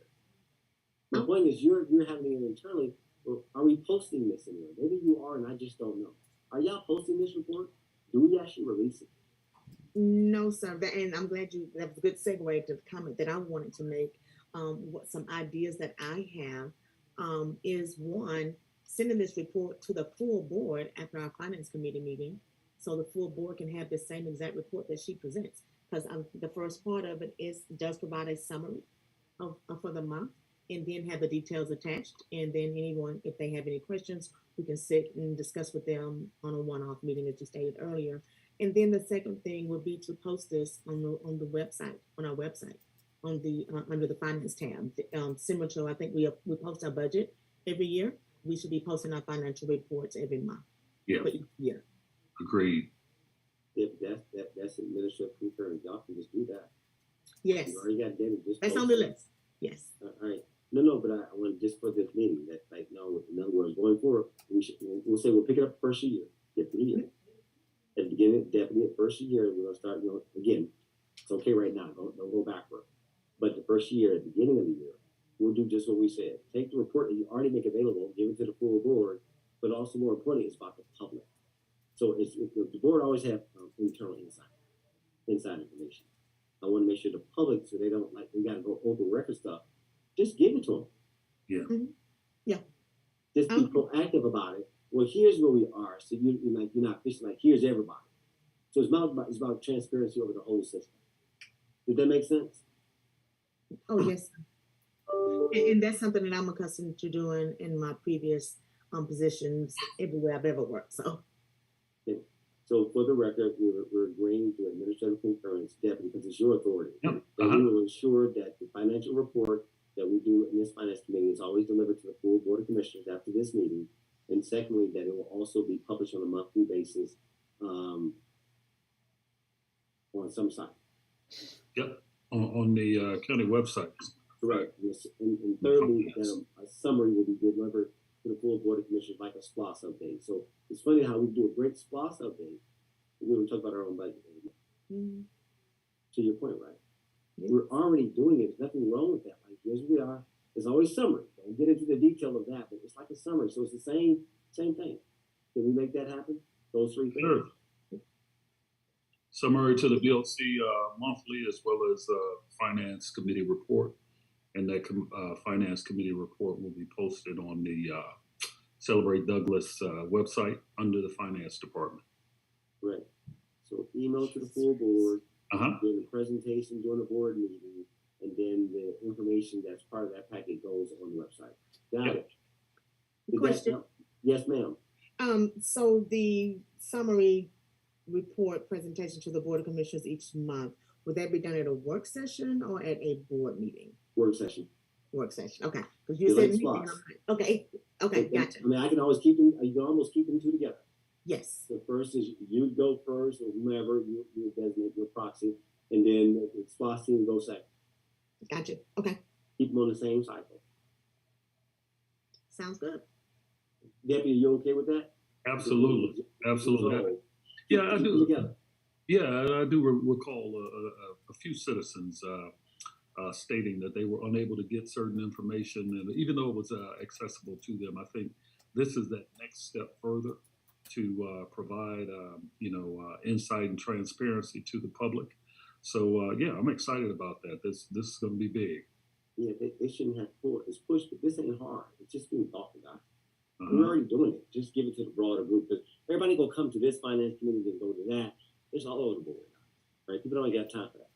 My point is, you're having it internally. Well, are we posting this anywhere? Maybe you are, and I just don't know. Are y'all posting this report? Do we actually release it? No, sir. And I'm glad that was a good segue to the comment that I wanted to make. What some ideas that I have is one, sending this report to the full board after our finance committee meeting, so the full board can have the same exact report that she presents. Because the first part of it does provide a summary for the month, and then have the details attached. And then anyone, if they have any questions, we can sit and discuss with them on a one-off meeting, as you stated earlier. And then the second thing would be to post this on the website, on our website, on the under the finance tab. Similar to, I think we post our budget every year. We should be posting our financial reports every month. Yeah, Yeah. agreed. If that's administrative concurrence, y'all can just do that. Yes. You already got data. Just That's post on the it. list. Yes. All right. No, but I want just for this meeting that, in other words, going forward, we'll say we'll pick it up first year, get for the year. At the beginning, definitely at first year, we're gonna start. Again, it's okay right now. Don't go backward. But the first year, at the beginning of the year, we'll do just what we said. Take the report that you already make available, give it to the full board, but also more importantly, it's about the public. So the board always have internal inside information. I want to make sure the public, so they don't we got to go over record stuff. Just give it to them. Yeah. Mm-hmm. Yeah. Just be proactive about it. Well, here's where we are. So you're not fishing here's everybody. So it's about transparency over the whole system. Did that make sense? Oh, yes. And that's something that I'm accustomed to doing in my previous positions everywhere I've ever worked. So. Okay. So for the record, we're agreeing to administrative concurrence, Deputy, because it's your authority. Yep. That we will ensure that the financial report that we do in this finance committee is always delivered to the full board of commissioners after this meeting. And secondly, that it will also be published on a monthly basis on some site. Yep. On the county website. Correct. Yes. And thirdly, a summary will be delivered to the full board of commissioners like a SPLOS update. So it's funny how we do a great SPLOS update. We don't talk about our own budget anymore. Mm-hmm. To your point, right? Yeah. We're already doing it. There's nothing wrong with that. Here's where we are. There's always summary. Don't get into the detail of that, but it's like a summary. So it's the same thing. Can we make that happen? Those three things. Sure. Summary to the BLC monthly, as well as finance committee report, and that finance committee report will be posted on the Celebrate Douglas website under the finance department. Right. So email to the full board, Uh-huh. during the presentation, during the board meeting, and then the information that's part of that packet goes on the website. Got it. Did that Question. help? Yes, ma'am. So the summary report presentation to the Board of Commissioners each month, would that be done at a work session or at a board meeting? Work session. Work session, okay. Because you You're said like meeting, and SPLOS. I'm like, okay, gotcha. I mean, I can always keep them. You can almost keep them two together. Yes, The first is you go first, or whomever you designate your proxy, and then the SPLOS team goes second. gotcha. Okay, Keep them on the same cycle. sounds good. Deputy, you okay with that? Absolutely. Absolutely. So, Yeah, I keep them do. together. Yeah, I do recall a few citizens stating that they were unable to get certain information, and even though it was accessible to them, I think this is that next step further to provide, insight and transparency to the public. So yeah, I'm excited about that. This is going to be big. Yeah, they shouldn't have pulled. It's pushed, but this ain't hard. It's just being thoughtful, guys. We're Uh-huh. already doing it. Just give it to the broader group. Because everybody gonna come to this finance committee and go to that. It's all over the board, right? People don't got time for that.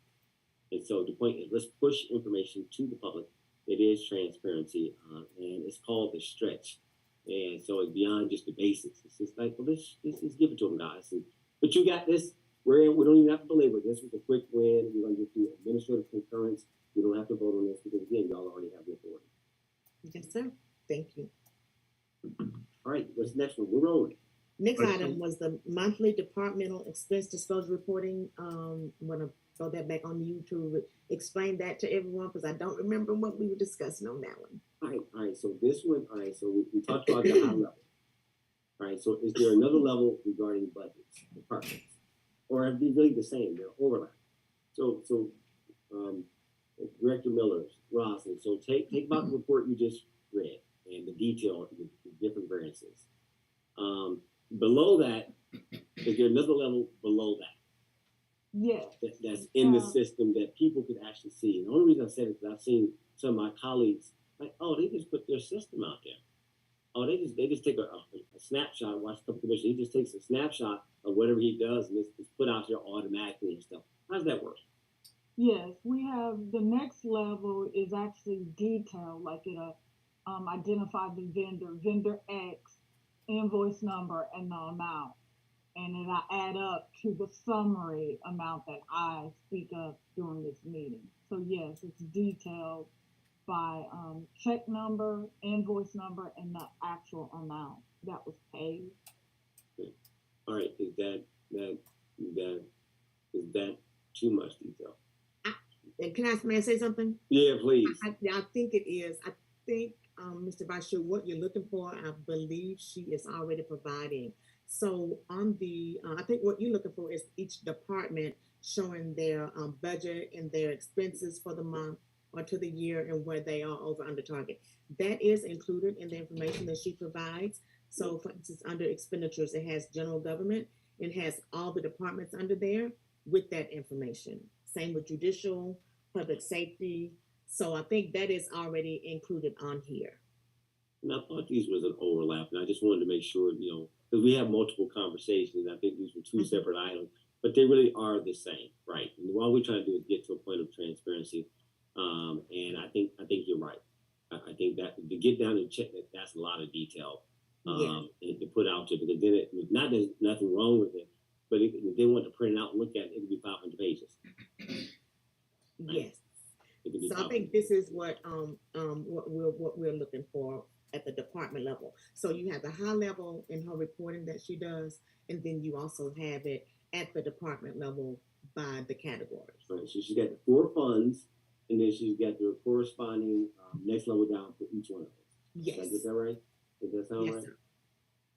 And so the point is, let's push information to the public. It is transparency, and it's called the stretch. And so it's beyond just the basics. It's just like, well, let's give it to them, guys. But you got this. We don't even have to belabor this. Was a quick win. We're gonna just do administrative concurrence. You don't have to vote on this because again, y'all already have the authority. Yes, sir. Thank you. All right, what's the next one? We're rolling. Next Right. item was the monthly departmental expense disclosure reporting. I'm gonna throw that back on you to explain that to everyone because I don't remember what we were discussing on that one. All right, so this one, all right, so we talked about the high level. All right, so is there another level regarding budgets, departments? Or are they really the same, they're overlap? So, Director Miller's, Ross, and so take about the report you just read and the detail, the different variances. Below that, is there another level below that? Yes. That's in the Yeah. system that people could actually see. And the only reason I said it is because I've seen some of my colleagues like, oh, they just put their system out there. Oh, they just take a snapshot. Watch a couple commissions. He just takes a snapshot of whatever he does, and it's put out there automatically and stuff. How does that work? Yes, we have the next level is actually detailed, like it'll identify the vendor X, invoice number, and the amount. And it'll add up to the summary amount that I speak of during this meeting. So yes, it's detailed by check number, invoice number, and the actual amount that was paid. All right, is that too much detail? And may I say something? Yeah, please. I think it is. I think, Mr. Vice Chair, what you're looking for, I believe she is already providing. So on the, I think what you're looking for is each department showing their budget and their expenses for the month or to the year and where they are over under target. That is included in the information that she provides. So for instance, under expenditures, it has general government. It has all the departments under there with that information. Same with judicial, public safety. So I think that is already included on here. And I thought these was an overlap, and I just wanted to make sure, because we have multiple conversations. I think these were two separate items, but they really are the same, right? And all we're trying to do is get to a point of transparency. And I think you're right. I think that to get down and check that's a lot of detail and to put out there, because then there's nothing wrong with it, but if they want to print it out and look at it, it could be 500 pages. Yes. It could be So I 500 think this is what we're looking for at the department level. So you have the high level in her reporting that she does, and then you also have it at the department level by the categories. Right. So she's got the 4 funds, and then she's got the corresponding next level down for each one of those. Yes. Did I get that right? Does that sound Yes, right? sir.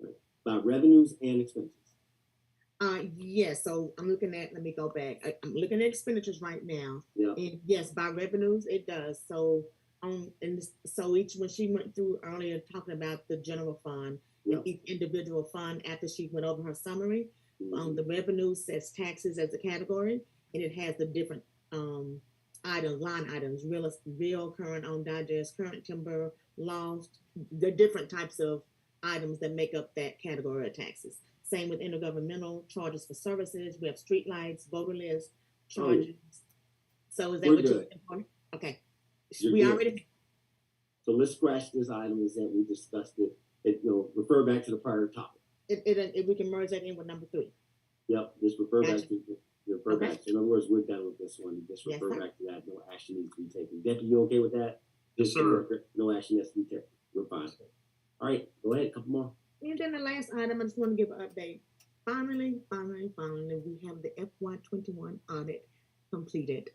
Right. By revenues and expenses. Yes. So I'm looking at. Let me go back. I'm looking at expenditures right now. Yeah. And yes, by revenues it does. So so each when she went through earlier talking about the general fund, Yeah. and each individual fund after she went over her summary, Mhm. the revenue says taxes as a category, and it has the different line items, real, current, on digest, current timber, lost, the different types of items that make up that category of taxes. Same with intergovernmental charges for services. We have streetlights, voter list charges. So is that We're what you're good. looking for? Okay. You're We good. already So let's scratch this item and say we discussed it. Refer back to the prior topic. if we can merge that in with number 3. Yep, just refer back Gotcha. to refer Okay. back. So in other words, we're done with this one. Just Yes, refer sir. back to that. No action needs to be taken. Deputy, you okay with that? Yes, Just for the sir. record, no action has to be taken. We're fine. All right, go ahead. A couple more. And then the last item, I just want to give an update. Finally, we have the FY21 audit completed.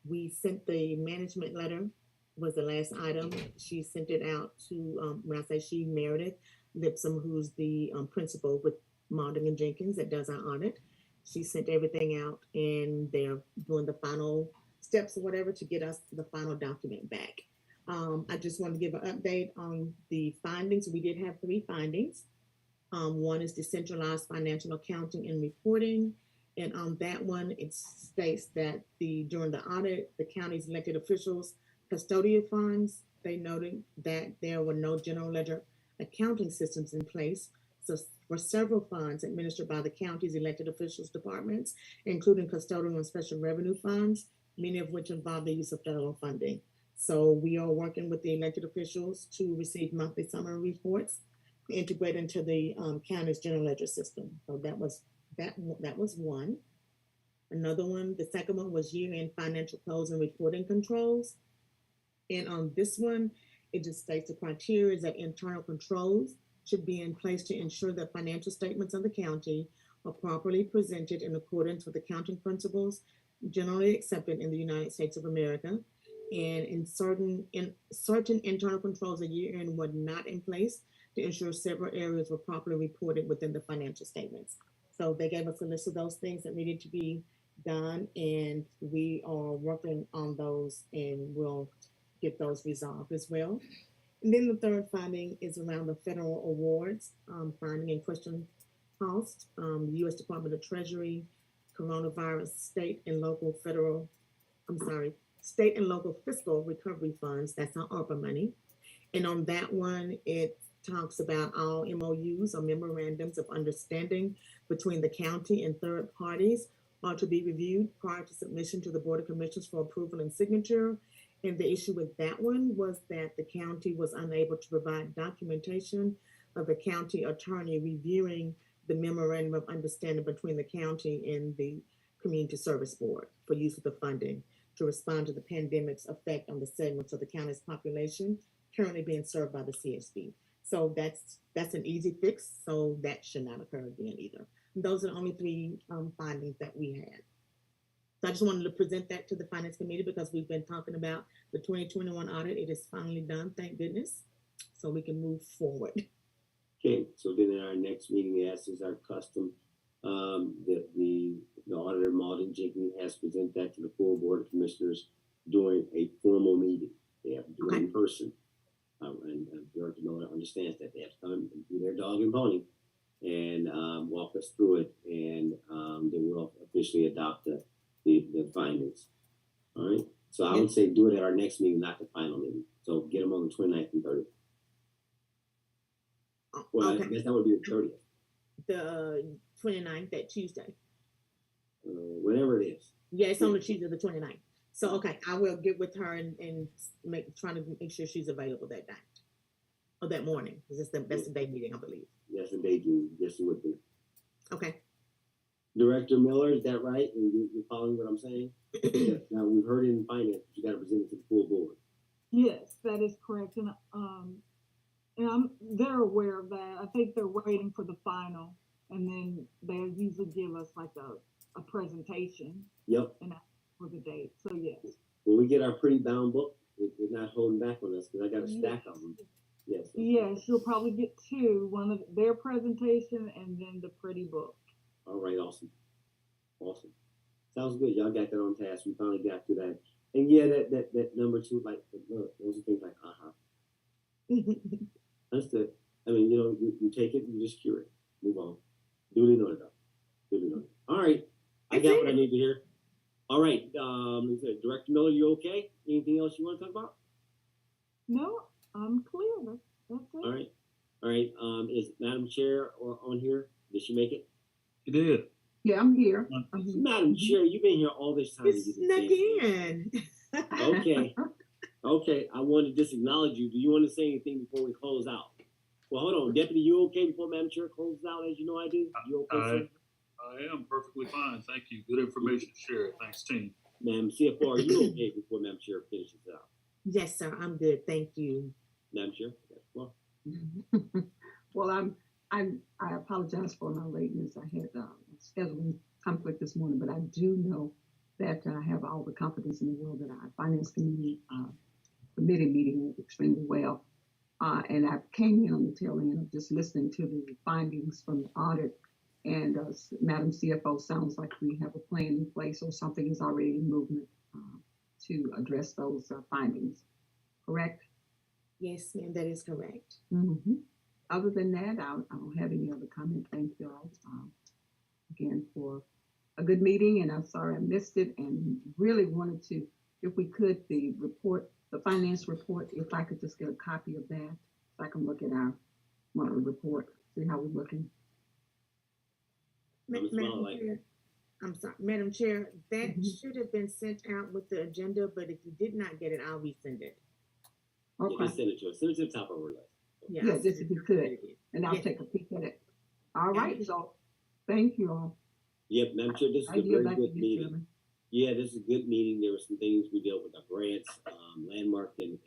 We sent the management letter, was the last item. She sent it out to, when I say she, Meredith Lipsum, who's the principal with Maulding and Jenkins that does our audit. She sent everything out and they're doing the final steps or whatever to get us the final document back. I just want to give an update on the findings. We did have 3 findings. One is decentralized financial accounting and reporting. And on that one, it states that during the audit, the county's elected officials custodial funds, they noted that there were no general ledger accounting systems in place. So for several funds administered by the county's elected officials departments, including custodial and special revenue funds, many of which involve the use of federal funding. So we are working with the elected officials to receive monthly summary reports, integrate into the county's general ledger system. So that was one. Another one, the second one was year-end financial close and reporting controls. And on this one, It just states the criteria is that internal controls should be in place to ensure that financial statements of the county are properly presented in accordance with accounting principles generally accepted in the United States of America. And in certain internal controls a year in were not in place to ensure several areas were properly reported within the financial statements. So they gave us a list of those things that needed to be done, and we are working on those, and we'll get those resolved as well. And then the third finding is around the federal awards, finding in question cost, U.S. Department of Treasury, coronavirus, state and local fiscal recovery funds. That's our ARPA money. And on that one, it talks about all MOUs or memorandums of understanding between the county and third parties are to be reviewed prior to submission to the Board of Commissioners for approval and signature. And the issue with that one was that the county was unable to provide documentation of the county attorney reviewing the memorandum of understanding between the county and the Community Service Board for use of the funding to respond to the pandemic's effect on the segments of the county's population currently being served by the CSB. So that's an easy fix. So that should not occur again either. And those are the only three findings that we had. So I just wanted to present that to the Finance Committee because we've been talking about the 2021 audit. It is finally done, thank goodness. So we can move forward. Okay, so then in our next meeting, as is our custom, that the auditor, Malden Jenkins, has to present that to the full Board of Commissioners during a formal meeting. They have to do it in person. And Director Miller understands that they have to come and do their dog and pony and walk us through it, and then we'll officially adopt the findings. All right. So I would say do it at our next meeting, not the final meeting. So get them on the 29th and 30th. Well, I guess that would be the 30th. The 29th, that Tuesday. Whatever it is. Yeah, it's on the Tuesday, the 29th. So, okay, I will get with her and trying to make sure she's available that night or that morning. That's the day meeting, I believe. Yes, the day meeting. Yes, it would be. Okay. Director Miller, is that right? And you're following what I'm saying? Now, we've heard it in finance, but you got to present it to the full board. Yes, that is correct. And they're aware of that. I think they're waiting for the final, and then they usually give us like a presentation. Yep. And for the date. So yes. When we get our pretty bound book, they're not holding back on us because I got a stack of them. Yes. Yes, you'll probably get two, one of their presentation and then the pretty book. All right, awesome. Awesome. Sounds good. Y'all got that on task. We finally got to that. And yeah, that number two, like, look, those are things like, Understood. I mean, you take it, you just cure it. Move on. Duly noted though. Duly noted. All right. I got what I need to hear. All right. Director Miller, you okay? Anything else you want to talk about? No, I'm clear. That's it. All right. All right. Is Madam Chair on here? Did she make it? You did. Yeah, I'm here. Madam Chair, you've been here all this time. It's snuck in. Okay. Okay. I want to just acknowledge you. Do you want to say anything before we close out? Well, hold on. Deputy, you okay before Madam Chair closes out as you know I do? You okay, sir? I am perfectly fine. Thank you. Good information shared. Thanks, team. Madam CFO, are you okay before Madam Chair finishes out? Yes, sir. I'm good. Thank you. Madam Chair? Well, Well, I apologize for my lateness. I had a scheduling conflict this morning, but I do know that I have all the confidence in the world that our Finance Committee meeting went extremely well. And I came in on the tail end of just listening to the findings from the audit. And Madam CFO, sounds like we have a plan in place or something is already in movement to address those findings. Correct? Yes, ma'am, that is correct. Mm-hmm. Other than that, I don't have any other comment. Thank you all again for a good meeting. And I'm sorry I missed it and really wanted to, if we could, the finance report, if I could just get a copy of that so I can look at our monthly report, see how we're looking. Madam Chair, I'm sorry, Madam Chair, that should have been sent out with the agenda, but if you did not get it, I'll resend it. yeah, Okay. just send it to us. Send it to the top of our list. Yeah, Yeah, I'll just send if you it. could, and I'll Yes. take a peek at it. All Yeah. right, so thank you all. Yep, Madam Chair, this is I a yield very back to good you, meeting. Chairman. Yeah, this is a good meeting. There were some things we dealt with, the grants, Landmark, and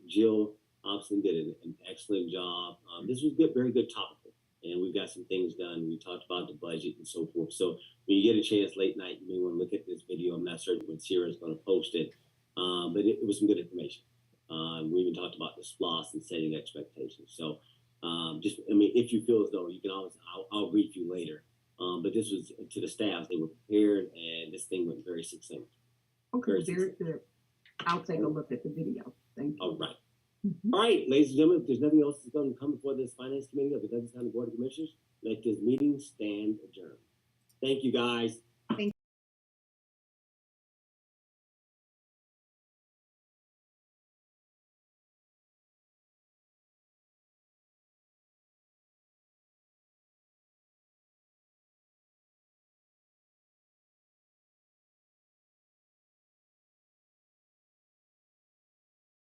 Jill Hobson did an excellent job. This was good, very good topical, and we've got some things done. We talked about the budget and so forth. So when you get a chance late night, you may want to look at this video. I'm not certain when Sierra is going to post it, but it was some good information. We even talked about the SPLOS and setting expectations. So if you feel as though you can always, I'll brief you later. But this was to the staff. They were prepared, and this thing went very succinct. Okay, very good. I'll take a look at the video. Thank you. All right. All right, ladies and gentlemen, if there's nothing else that's going to come before this Finance Committee of the Douglas County Board of Commissioners, let this meeting stand adjourned. Thank you, guys.